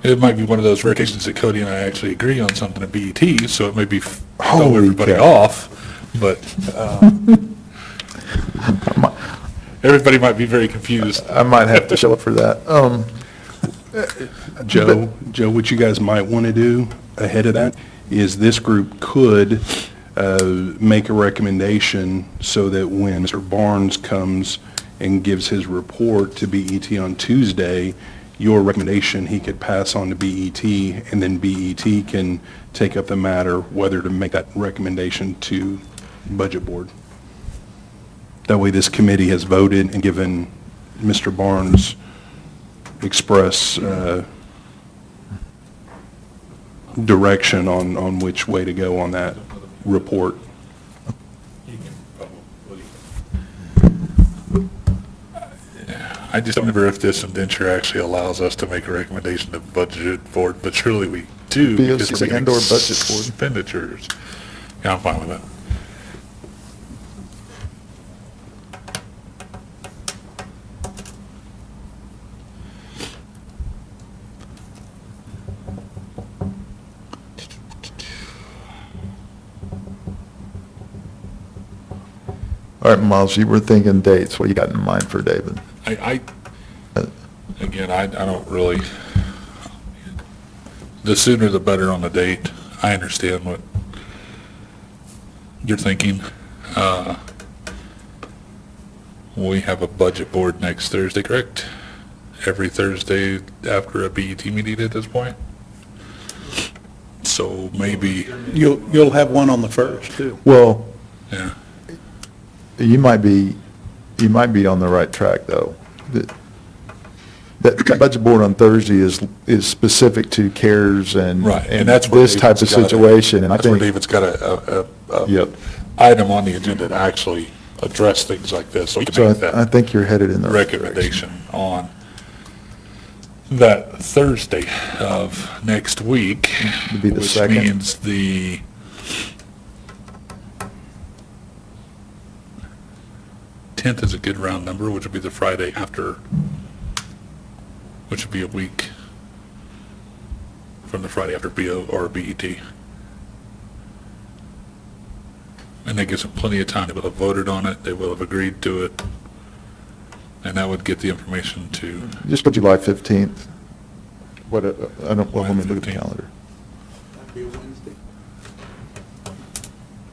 it might be one of those rare occasions that Cody and I actually agree on something at BET, so it may be throw Holy everybody cow. off, but everybody might be very confused. I might have to show up for that. Joe, what you guys might want to do ahead of that is this group could make a recommendation so that when Mr. Barnes comes and gives his report to BET on Tuesday, your recommendation he could pass on to BET, and then BET can take up the matter whether to make that recommendation to Budget Board. That way this committee has voted and given Mr. Barnes express direction on which way to go on that report. I just wonder if this indenture actually allows us to make a recommendation to budget board, but surely we do. because BOCC we're making and/or budget board. Expenditures. Yeah, I'm fine with that. All right, Miles, you were thinking dates. What you got in mind for David? Again, I don't really, the sooner the better on the date. I understand what you're thinking. We have a budget board next Thursday, correct? Every Thursday after a BET meeting at this point? So maybe, You'll have one on the 1st, too. Well, yeah, you might be on the right track, though. That budget board on Thursday is specific to CARES and right. and that's where this type of David's got situation, and I That's where think, David's got a yep. item on the agenda to actually address things like this. So we can So make that. I think you're headed in the right direction. recommendation on that Thursday of next week, Would be the which second. means the 10th is a good round number, which would be the Friday after, which would be a week from the Friday after BO or BET. And that gives them plenty of time. They will have voted on it, they will have agreed to it, and that would get the information to, Just put July 15th. What, let me look at the 15th. calendar.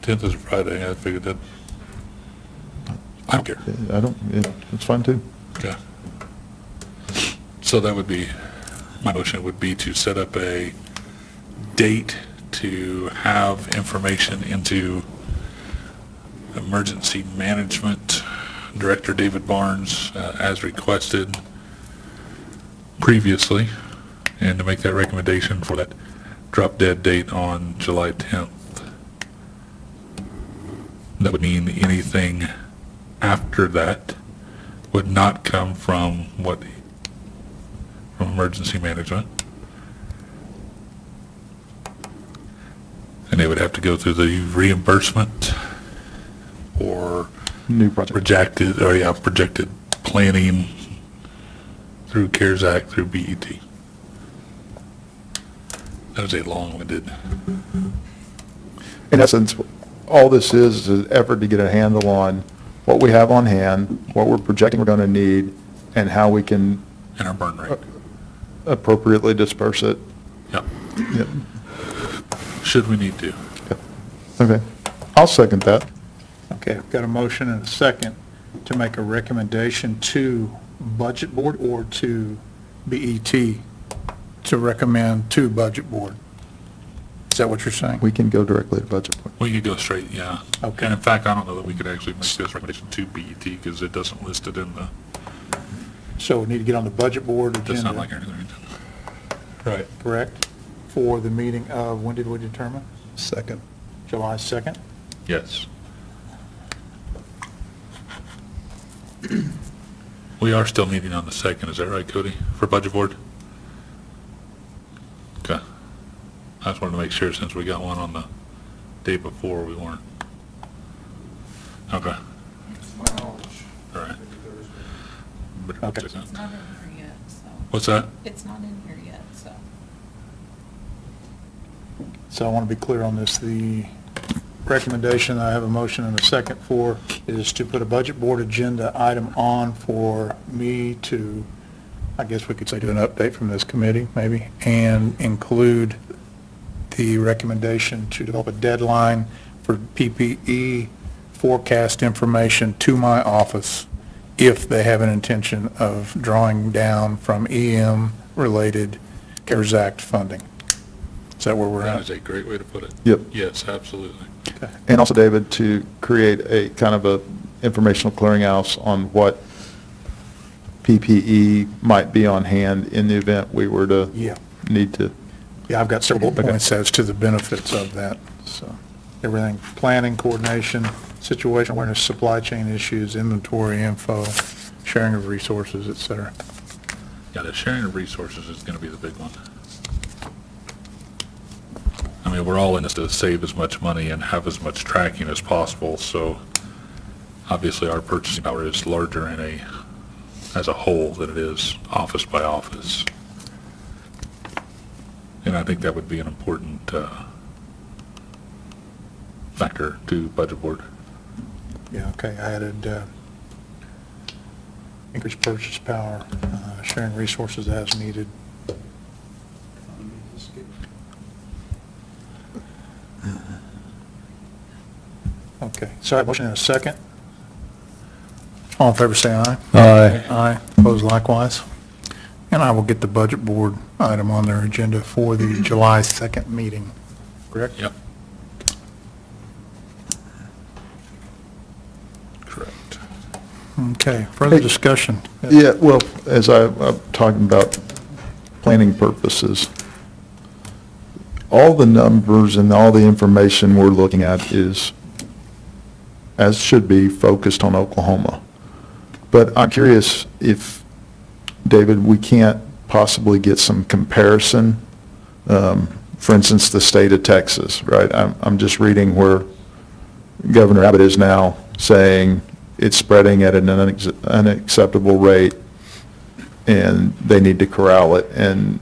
10th is a Friday, I figured that. I don't care. I don't, it's fine too. Okay. So that would be, my motion would be to set up a date to have information into Emergency Management Director David Barnes, as requested previously, and to make that recommendation for that drop dead date on July 10th. That would mean anything after that would not come from from Emergency Management. And they would have to go through the reimbursement or New project. projected planning through CARES Act, through BET. That is a long-winded, In essence, all this is an effort to get a handle on what we have on hand, what we're projecting we're going to need, and how we can and our burn rate. appropriately disperse it. Yep, Yep. should we need to. Okay. I'll second that. Okay, I've got a motion and a second to make a recommendation to Budget Board or to BET to recommend to Budget Board. Is that what you're saying? We can go directly to budget board. We could go straight, yeah. Okay. And in fact, I don't know that we could actually make this recommendation to BET because it doesn't list it in the, So we need to get on the Budget Board does not like agenda, anything. Right. correct? For the meeting of, when did we determine? Second. July 2nd? Yes. We are still meeting on the 2nd, is that right, Cody, for Budget Board? Okay. I just wanted to make sure, since we got one on the day before, we weren't. Okay, all right. Okay. It's not in here yet, so. What's that? It's not in here yet, so. So I want to be clear on this. The recommendation I have a motion and a second for is to put a Budget Board agenda item on for me to, I guess we could say, do an update from this committee, maybe, and include the recommendation to develop a deadline for PPE forecast information to my office if they have an intention of drawing down from EM-related CARES Act funding. Is that where we're That at? is a great way to put it. Yep. Yes, absolutely. Okay. And also, David, to create a kind of a informational clearinghouse on what PPE might be on hand in the event we were to Yeah. need to. Yeah, I've got several Okay. points as to the benefits of that, so, everything, planning, coordination, situation awareness, supply chain issues, inventory info, sharing of resources, et cetera. Yeah, the sharing of resources is going to be the big one. I mean, we're all in this to save as much money and have as much tracking as possible, so obviously our purchasing power is larger as a whole than it is office by office. And I think that would be an important factor to Budget Board. Yeah, okay, I added increased purchase power, sharing resources as needed. Okay, so I have a motion and a second. All in favor, say aye. Aye. Aye, opposed likewise. And I will get the Budget Board item on their agenda for the July 2nd meeting, correct? Yep. Correct. Okay, further discussion? Yeah, well, as I'm talking about planning purposes, all the numbers and all the information we're looking at is, as should be, focused on Oklahoma. But I'm curious if, David, we can't possibly get some comparison. For instance, the state of Texas, right? I'm just reading where Governor Abbott is now saying it's spreading at an unacceptable rate, and they need to corral it. And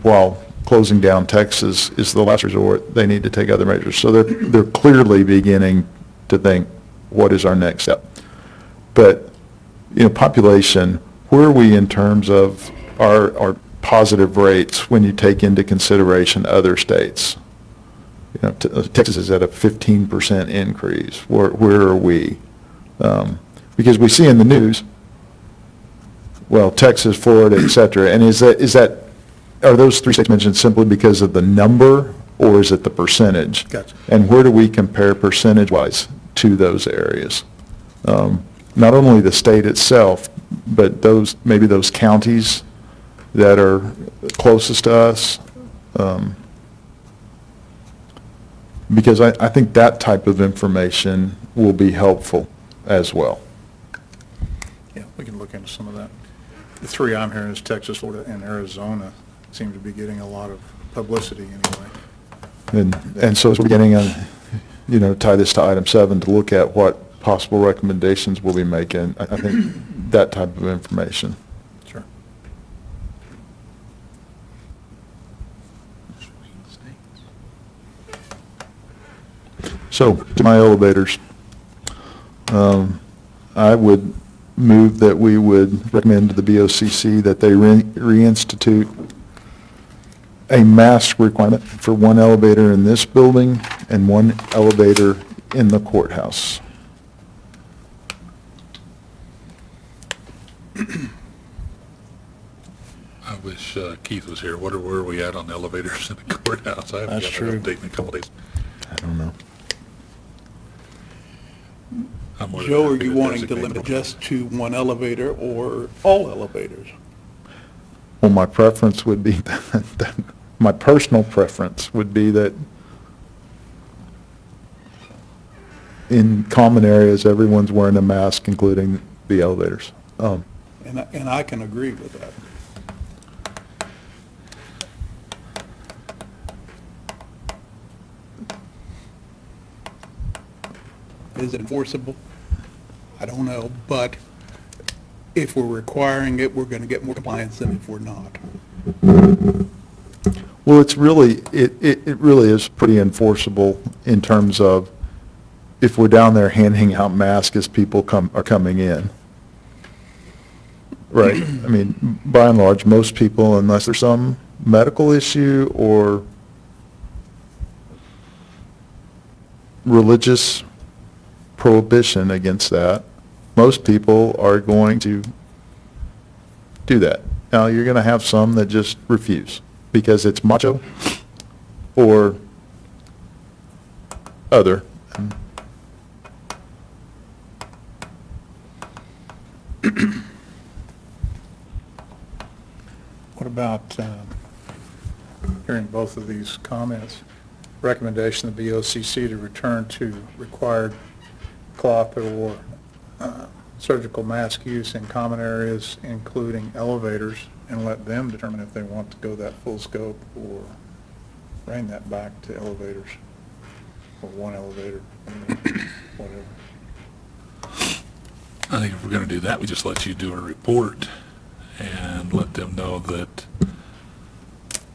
while closing down Texas is the last resort, they need to take other measures. So they're clearly beginning to think, what is our next step? But, population, where are we in terms of our positive rates when you take into consideration other states? Texas is at a 15% increase. Where are we? Because we see in the news, well, Texas, Florida, et cetera, and is that, are those three states mentioned simply because of the number, or is it the percentage? Gotcha. And where do we compare percentage-wise to those areas? Not only the state itself, but maybe those counties that are closest to us. Because I think that type of information will be helpful as well. Yeah, we can look into some of that. The three I'm hearing is Texas, Florida, and Arizona seem to be getting a lot of publicity anyway. And so as we're beginning on, tie this to item 7, to look at what possible recommendations we'll be making, I think that type of information. Sure. So, to my elevators, I would move that we would recommend to the BOCC that they reinstitute a mask requirement for one elevator in this building and one elevator in the courthouse. I wish Keith was here. Where are we at on the elevators in the courthouse? I haven't That's got an true. update in a couple days. I don't know. I'm more than Joe, are happy you to wanting to designate limit it one. just to one elevator or all elevators? Well, my preference would be, my personal preference would be that in common areas, everyone's wearing a mask, including the elevators. And I can agree with that. Is it enforceable? I don't know, but if we're requiring it, we're going to get more compliance than if we're not. Well, it's really, it really is pretty enforceable in terms of if we're down there handing out masks as people are coming in. Right? I mean, by and large, most people, unless there's some medical issue or religious prohibition against that, most people are going to do that. Now, you're going to have some that just refuse because it's macho or other. What about, hearing both of these comments, recommendation of the BOCC to return to required cloth or surgical mask use in common areas, including elevators, and let them determine if they want to go that full scope or bring that back to elevators, or one elevator, whatever. I think if we're going to do that, we just let you do a report and let them know that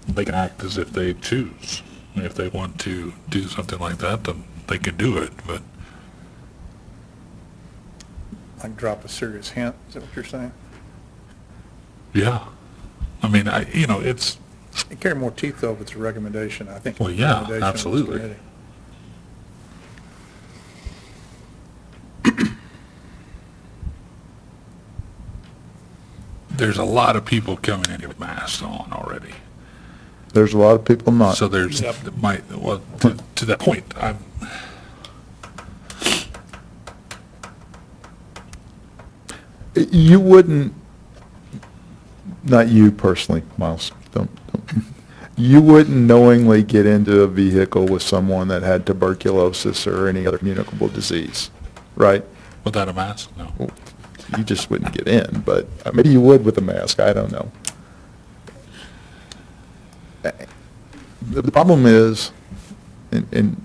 they can act as if they choose. If they want to do something like that, then they can do it, but Like drop a serious hint, is that what you're saying? yeah. I mean, it's, It carry more teeth though if it's a recommendation, I think. Well, yeah, recommendation of this absolutely. committee. there's a lot of people coming in here with masks on already. There's a lot of people not. So there's, to that point, You wouldn't, not you personally, Miles, don't, you wouldn't knowingly get into a vehicle with someone that had tuberculosis or any other communicable disease, right? without a mask, no. You just wouldn't get in, but maybe you would with a mask, I don't know. The problem is, and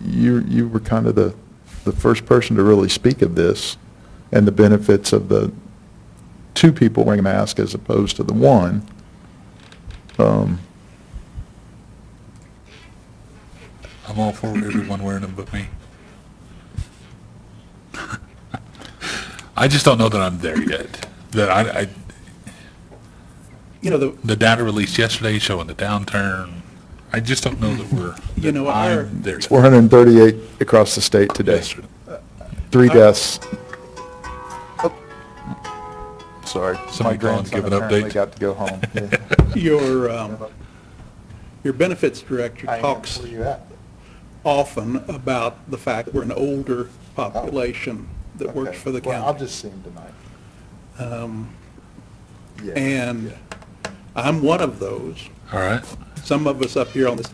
you were kind of the first person to really speak of this, and the benefits of the two people wearing a mask as opposed to the one. I'm all for everyone wearing them but me. I just don't know that I'm there yet. That You know, the data released yesterday showing the downturn. I just don't know that we're, You know, that our- I'm there yet. 438 across the state today. Yes, sir. 3 deaths. Sorry. Somebody My call and grandson give an apparently update. got to go home. Your benefits director talks often about the fact that we're an older population that works for the Well, I'll county. just see him tonight. Yeah. And I'm one of those. All right. Some of us up here on this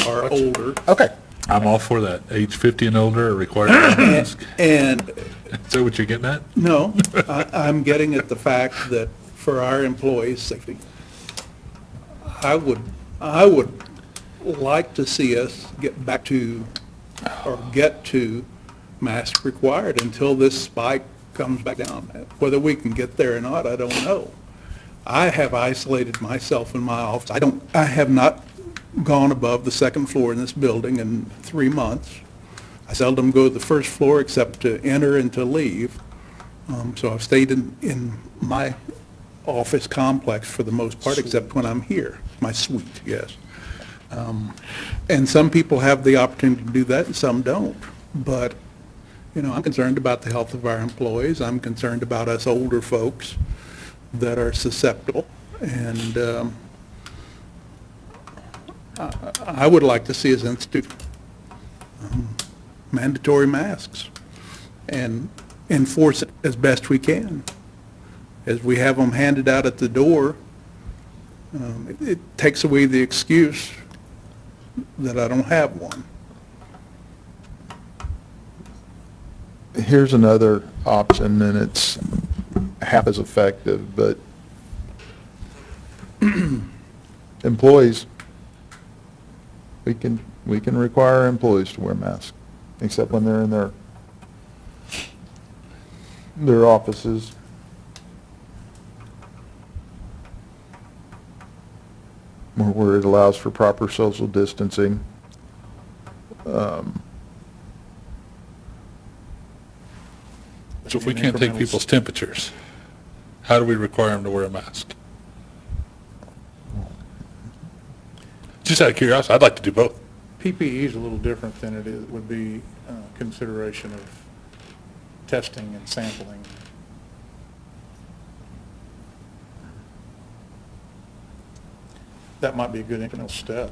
are older. Okay. I'm all for that. Age 50 and older are required to wear a mask. And, Is that what you're getting at? no, I'm getting at the fact that for our employees' safety, I would like to see us get back to, or get to mask required until this spike comes back down. Whether we can get there or not, I don't know. I have isolated myself in my office. I have not gone above the second floor in this building in 3 months. I seldom go to the first floor except to enter and to leave. So I've stayed in my office complex for the most part, except when I'm here, my suite, yes. And some people have the opportunity to do that and some don't. But, you know, I'm concerned about the health of our employees. I'm concerned about us older folks that are susceptible. And I would like to see us institute mandatory masks and enforce it as best we can. As we have them handed out at the door, it takes away the excuse that I don't have one. Here's another option, and it's half as effective, but employees, we can require employees to wear masks, except when they're in their offices. Where it allows for proper social distancing. So if we can't take people's temperatures, how do we require them to wear a mask? Just out of curiosity, I'd like to do both. PPE is a little different than it is, would be consideration of testing and sampling. That might be a good incremental step.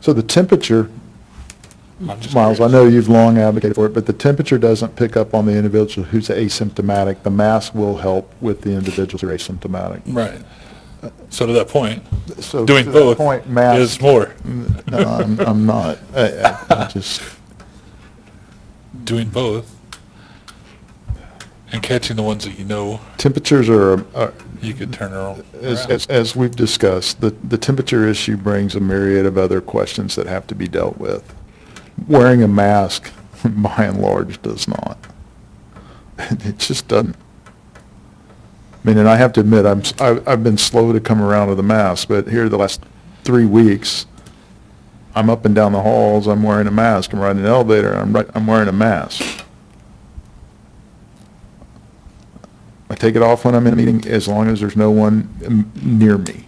So the temperature, I'm just Miles, I curious. know you've long advocated for it, but the temperature doesn't pick up on the individual who's asymptomatic. The mask will help with the individuals who are asymptomatic. Right. So to that point, So doing to that both point, mask- is more. No, I'm not. I just, Doing both and catching the ones that you know temperatures are, you could turn around. as we've discussed, the temperature issue brings a myriad of other questions that have to be dealt with. Wearing a mask, by and large, does not. It just doesn't. I mean, and I have to admit, I've been slow to come around to the mask, but here the last 3 weeks, I'm up and down the halls, I'm wearing a mask, I'm riding an elevator, I'm wearing a mask. I take it off when I'm in a meeting as long as there's no one near me.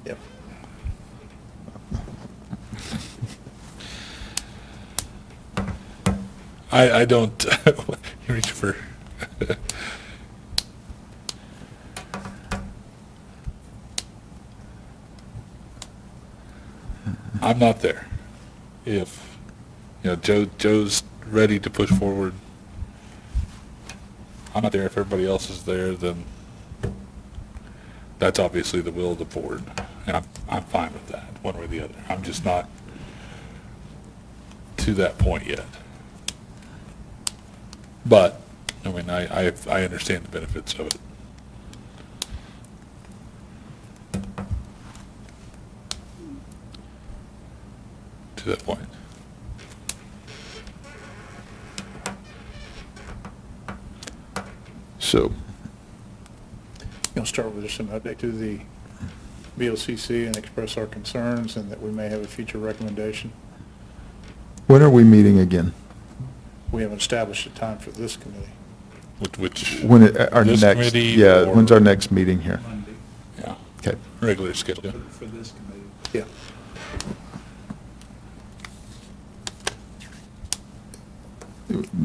Yep. I don't reach for. I'm not there. If, you know, Joe's ready to push forward, I'm not there. If everybody else is there, then that's obviously the will of the board, and I'm fine with that, one way or the other. I'm just not to that point yet. But, I mean, I understand the benefits of it. To that point. So, You'll start with just an update to the BOCC and express our concerns and that we may have a future recommendation. when are we meeting again? We haven't established a time for this committee. Which When our This next, committee yeah, or- when's our next meeting here? Yeah. Okay. regularly scheduled, yeah. For this committee. Yeah.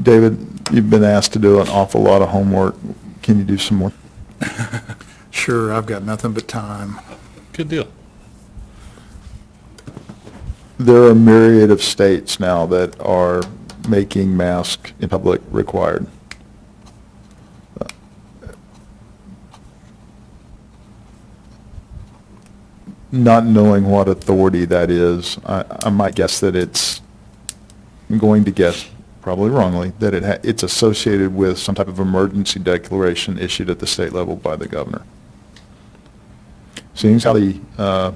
David, you've been asked to do an awful lot of homework. Can you do some more? Sure, I've got nothing but time. Good deal. There are a myriad of states now that are making masks in public required. Not knowing what authority that is, I might guess that I'm going to guess, probably wrongly, that it's associated with some type of emergency declaration issued at the state level by the governor. Seeing as how the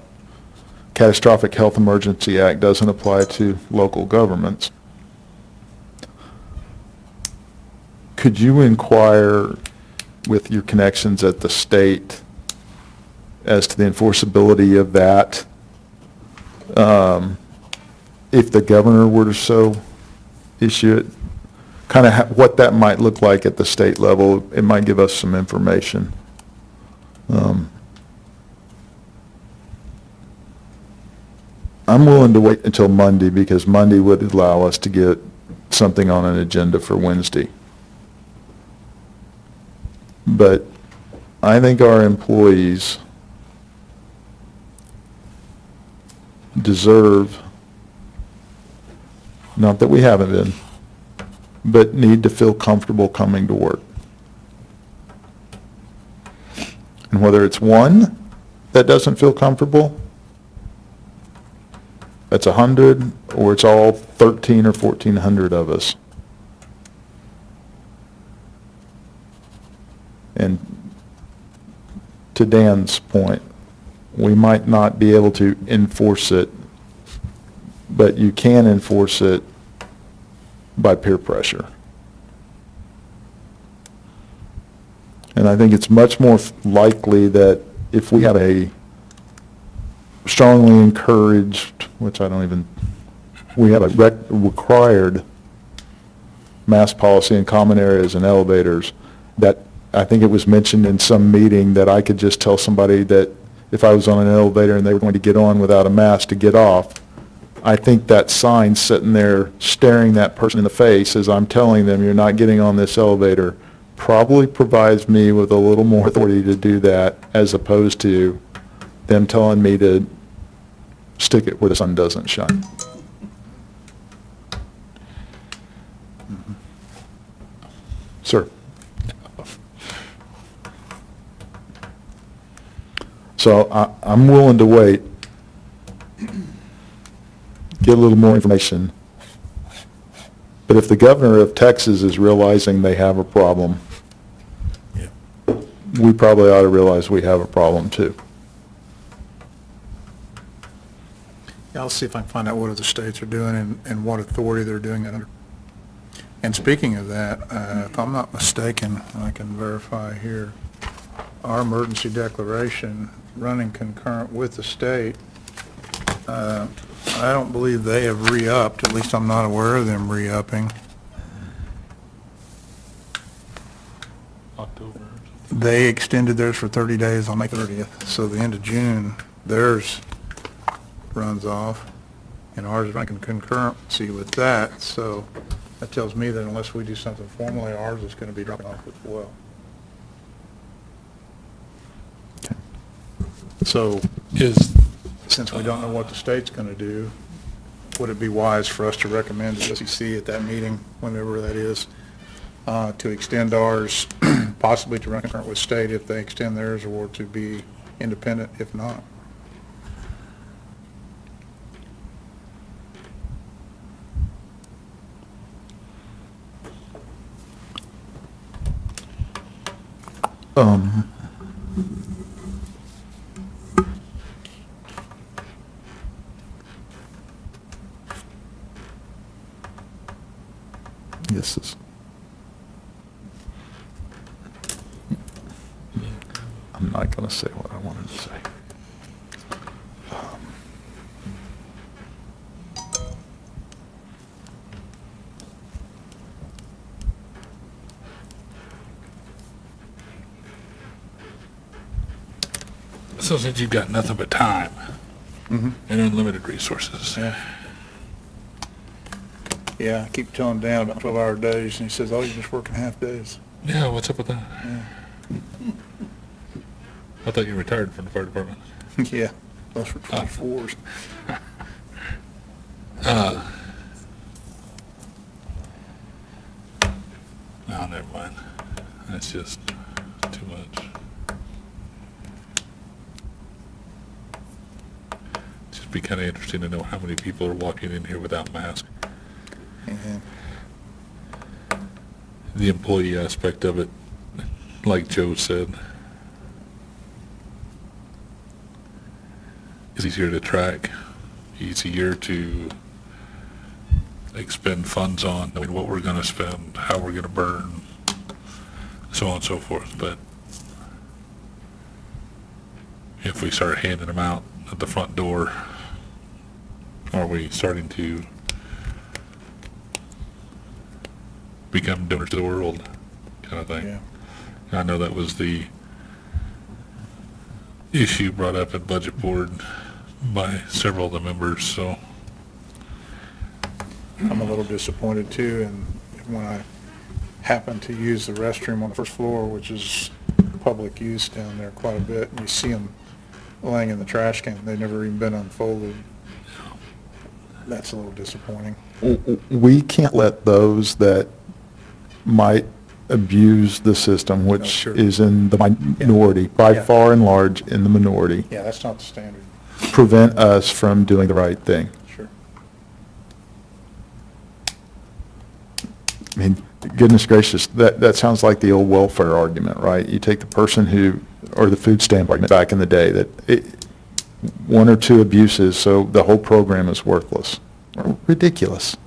Catastrophic Health Emergency Act doesn't apply to local governments, could you inquire with your connections at the state as to the enforceability of that, if the governor were to so issue it? Kind of what that might look like at the state level. It might give us some information. I'm willing to wait until Monday because Monday would allow us to get something on an agenda for Wednesday. But I think our employees deserve, not that we haven't been, but need to feel comfortable coming to work. And whether it's one that doesn't feel comfortable, that's 100, or it's all 13 or 1,400 of us. And to Dan's point, we might not be able to enforce it, but you can enforce it by peer pressure. And I think it's much more likely that if we have a strongly encouraged, which I don't even, we have a required mask policy in common areas and elevators, that I think it was mentioned in some meeting that I could just tell somebody that if I was on an elevator and they were going to get on without a mask to get off, I think that sign sitting there staring that person in the face as I'm telling them you're not getting on this elevator probably provides me with a little more authority to do that as opposed to them telling me to stick it where the sun doesn't shine. Sir. So I'm willing to wait, get a little more information. But if the governor of Texas is realizing they have a problem, we probably ought to realize we have a problem too. Yeah, I'll see if I can find out what other states are doing and what authority they're doing that under. And speaking of that, if I'm not mistaken, I can verify here, our emergency declaration running concurrent with the state, I don't believe they have re-upped, at least I'm not aware of them re-upping. October. They extended theirs for 30 days on May 30th, so the end of June, theirs runs off, and ours is running concurrency with that, so that tells me that unless we do something formally, ours is going to be dropping off as well. So, since we don't know what the state's going to do, would it be wise for us to recommend to the SEC at that meeting, whenever that is, to extend ours, possibly to run concurrent with state if they extend theirs, or to be independent if not? Yes, this. I'm not going to say what I wanted to say. So since you've got nothing but time and unlimited resources, Yeah, I keep telling Dan about 12-hour days, and he says, oh, you're just working half days. yeah, what's up with that? I thought you retired from the fire department. Yeah, those were 24s. No, never mind. That's just too much. Just be kind of interesting to know how many people are walking in here without masks. And The employee aspect of it, like Joe said, is easier to track, easier to expend funds on, knowing what we're going to spend, how we're going to burn, so on and so forth. But if we start handing them out at the front door, are we starting to become donors to the world kind of thing? Yeah. I know that was the issue brought up at Budget Board by several of the members, so I'm a little disappointed too, and when I happen to use the restroom on the first floor, which is public use down there quite a bit, and you see them laying in the trash can, they've never even been unfolded. That's a little disappointing. We can't let those that might abuse the system, which sure. is in the minority, by Yeah. far and large in the minority, Yeah, that's not the standard. prevent us from doing the right thing. Sure. I mean, goodness gracious, that sounds like the old welfare argument, right? You take the person who, or the food stamp argument back in the day, that one or two abuses, so the whole program is worthless. Ridiculous.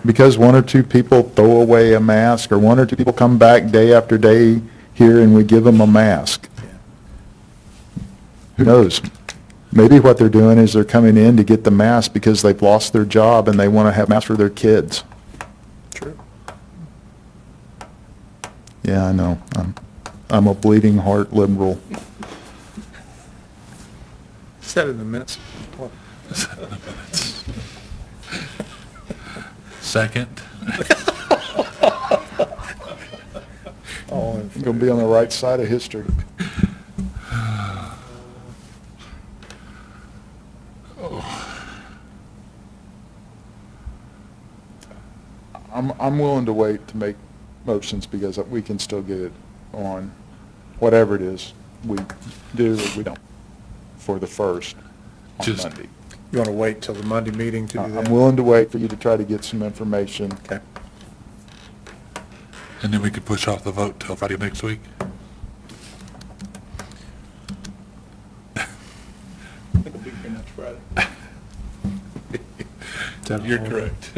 Because one or two people throw away a mask, or one or two people come back day after day here and we give them a mask. Who knows? Maybe what they're doing is they're coming in to get the mask because they've lost their job and they want to have masks for their kids. True. Yeah, I know. I'm a bleeding heart liberal. Said in the minutes. second. Oh, I'm going to be on the right side of history. I'm willing to wait to make motions because we can still get it on, whatever it is we do or we don't, for the first on Just- Monday. You want to wait till the Monday meeting to do that? I'm willing to wait for you to try to get some information. Okay. And then we could push off the vote till Friday of next week. I think it'll be here next Friday. You're correct.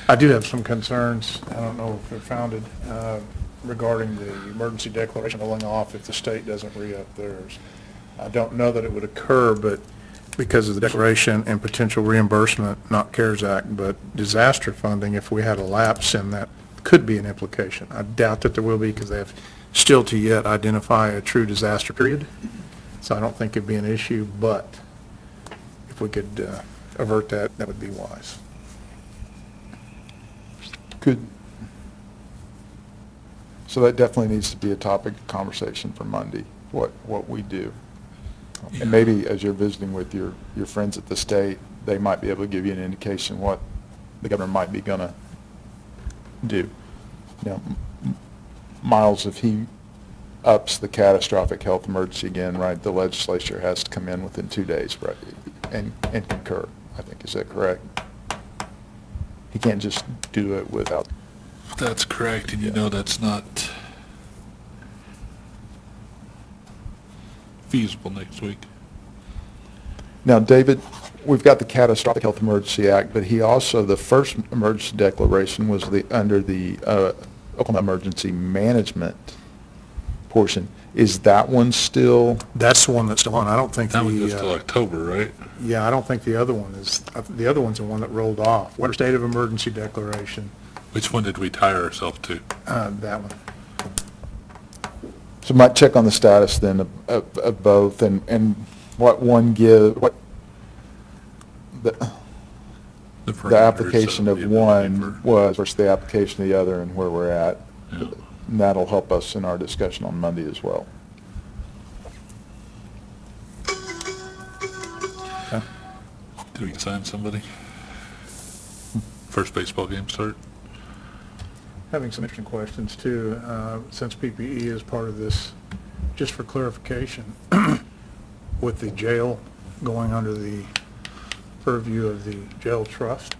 I do have some concerns, I don't know if they're founded, regarding the emergency declaration holding off if the state doesn't re-up theirs. I don't know that it would occur, but because of the declaration and potential reimbursement, not CARES Act, but disaster funding, if we had a lapse in that, could be an implication. I doubt that there will be because they have still to yet identify a true disaster period. So I don't think it'd be an issue, but if we could avert that, that would be wise. Good. So that definitely needs to be a topic of conversation for Monday, what we do. And maybe as you're visiting with your friends at the state, they might be able to give you an indication what the governor might be going to do. You know, Miles, if he ups the catastrophic health emergency again, right, the legislature has to come in within 2 days, right, and concur, I think. Is that correct? He can't just do it without. That's correct, and you know that's not feasible next week. Now, David, we've got the Catastrophic Health Emergency Act, but he also, the first emergency declaration was under the Oklahoma Emergency Management portion. Is that one still? That's the one that's still on. I don't think That one goes till the, October, right? yeah, I don't think the other one is, the other one's the one that rolled off. What state of emergency declaration? Which one did we tie ourselves to? That one. So might check on the status then of both and what one the application of one was versus the application of the other and where we're at. Yeah. And that'll help us in our discussion on Monday as well. Do we sign somebody? First baseball game start? Having some interesting questions too, since PPE is part of this, just for clarification, with the jail going under the purview of the jail trust,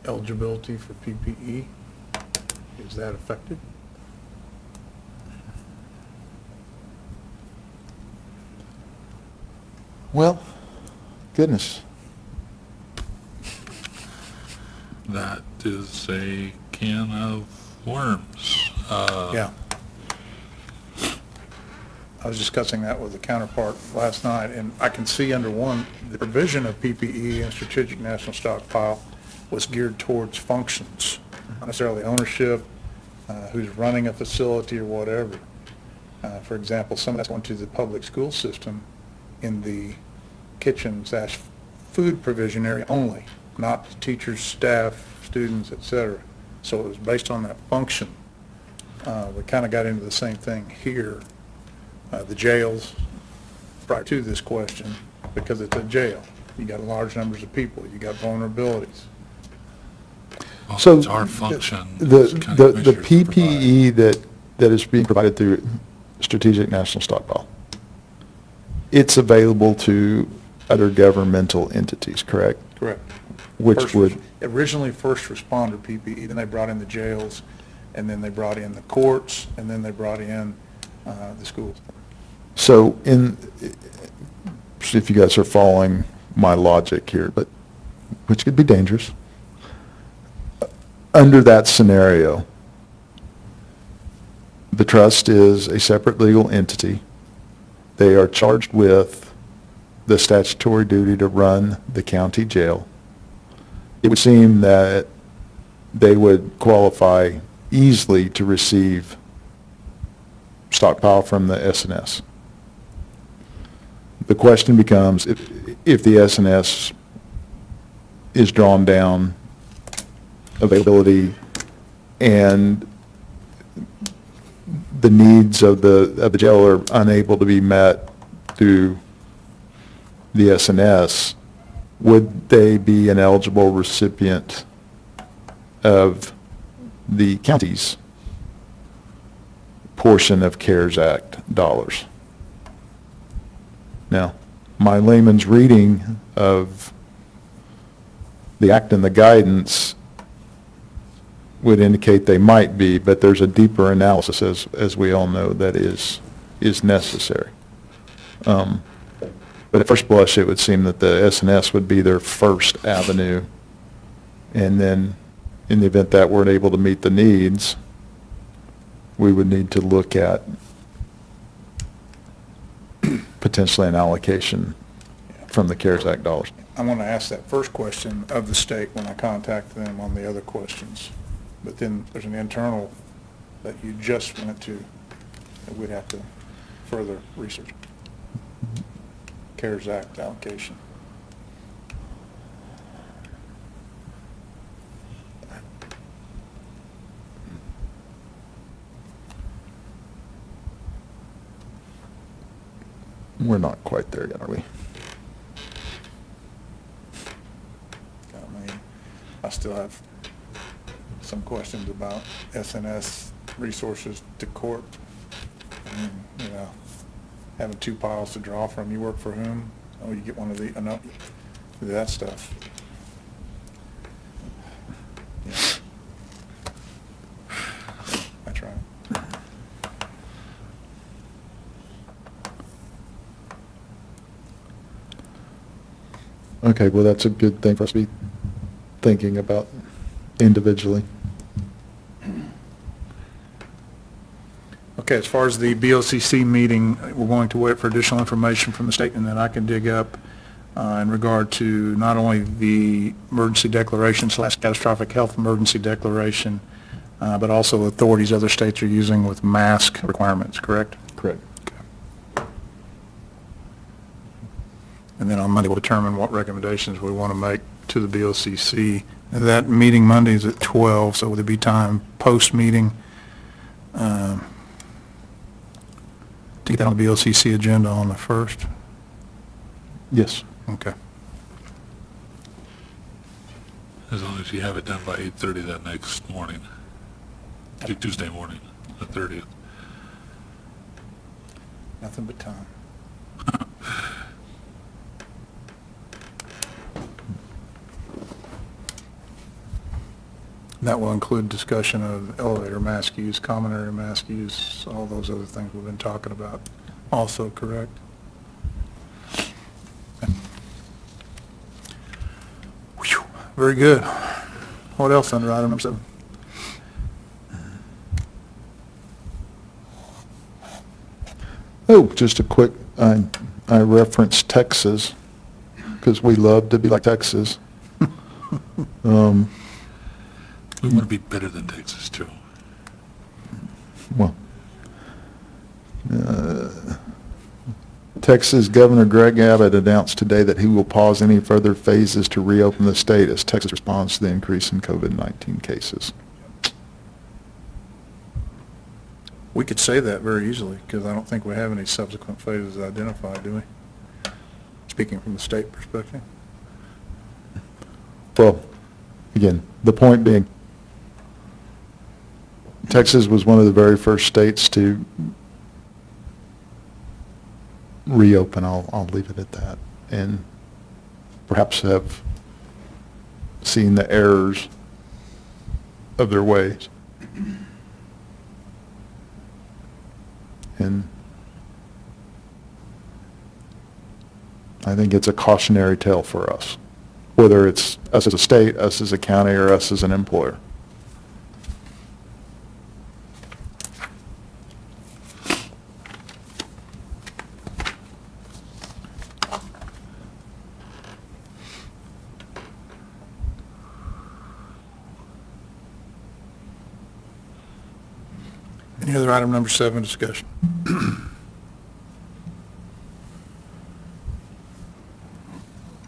eligibility for PPE, is that affected? Well, goodness. That is a can of worms. Yeah. I was discussing that with a counterpart last night, and I can see under one, the provision of PPE and strategic national stockpile was geared towards functions, not necessarily ownership, who's running a facility or whatever. For example, some of that's going to the public school system in the kitchen/food provision area only, not teachers, staff, students, et cetera. So it was based on that function. We kind of got into the same thing here. The jails, prior to this question, because it's a jail. You got large numbers of people, you got vulnerabilities. Well, So it's our function. The as county commissioners to PPE that is being provided through Strategic National Stockpile, it's available to other governmental entities, correct? Correct. Which would, Originally first responder PPE, then they brought in the jails, and then they brought in the courts, and then they brought in the schools. so if you guys are following my logic here, but, which could be dangerous, under that scenario, the trust is a separate legal entity. They are charged with the statutory duty to run the county jail. It would seem that they would qualify easily to receive stockpile from the SNS. The question becomes, if the SNS is drawn down, availability and the needs of the jail are unable to be met through the SNS, would they be an eligible recipient of the county's portion of CARES Act dollars? Now, my layman's reading of the act and the guidance would indicate they might be, but there's a deeper analysis, as we all know, that is necessary. But at first blush, it would seem that the SNS would be their first avenue, and then in the event that weren't able to meet the needs, we would need to look at potentially an allocation from the CARES Act dollars. I'm going to ask that first question of the state when I contact them on the other questions. But then there's an internal that you just went to that we'd have to further research. CARES Act allocation. We're not quite there yet, are we? I mean, I still have some questions about SNS resources to court. I mean, you know, having two piles to draw from, you work for whom? Oh, you get one of the, no, that stuff. Yeah. That's right. Okay, well, that's a good thing for us to be thinking about individually. Okay, as far as the BOCC meeting, we're going to wait for additional information from the state, and then I can dig up in regard to not only the emergency declaration / catastrophic health emergency declaration, but also authorities other states are using with mask requirements, correct? Correct. And then on Monday, we'll determine what recommendations we want to make to the BOCC. That meeting Monday is at 12, so would there be time post-meeting to get that on the BOCC agenda on the 1st? Yes. Okay. As long as you have it done by 8:30 that next morning, Tuesday morning, the 30th. Nothing but time. That will include discussion of elevator mask use, common area mask use, all those other things we've been talking about also, correct? Whew, very good. What else under item number 7? Oh, just a quick, I referenced Texas, because we love to be like Texas. We want to be better than Texas, too. Well, Texas Governor Greg Abbott announced today that he will pause any further phases to reopen the state as Texas responds to the increase in COVID-19 cases. We could say that very easily, because I don't think we have any subsequent phases identified, do we? Speaking from the state perspective. Well, again, the point being, Texas was one of the very first states to reopen. I'll leave it at that. And perhaps have seen the errors of their ways. And I think it's a cautionary tale for us, whether it's us as a state, us as a county, or us as an employer. Any other item number 7 discussion?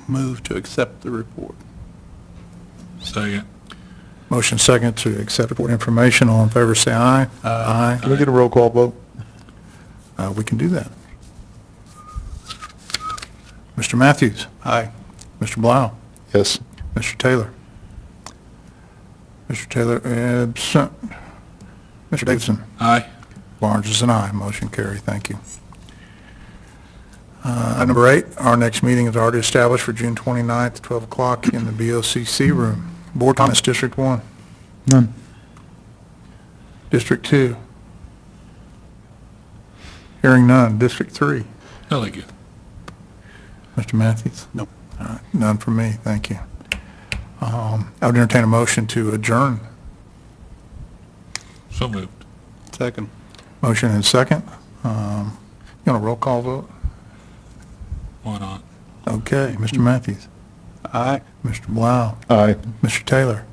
Move to accept the report. Second. Motion second to accept report information. All in favor, say aye. Aye. Can we get a roll call vote? We can do that. Mr. Matthews? Aye. Mr. Blau? Yes. Mr. Taylor? Mr. Taylor absent. Mr. Davidson? Aye. Barnes is an aye. Motion carried. Thank you. Number 8, our next meeting is already established for June 29th, 12 o'clock in the BOCC room. Board comments, District 1. None. District 2. Hearing none. District 3. No, thank you. Mr. Matthews? No. All right, none from me. Thank you. I would entertain a motion to adjourn. So moved. Second. Motion and second. You want a roll call vote? Why not? Okay, Mr. Matthews? Aye. Mr. Blau? Aye. Mr. Taylor?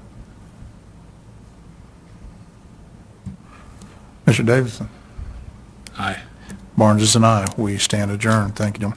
Mr. Davidson? Aye. Barnes is an aye. We stand adjourned. Thank you, gentlemen.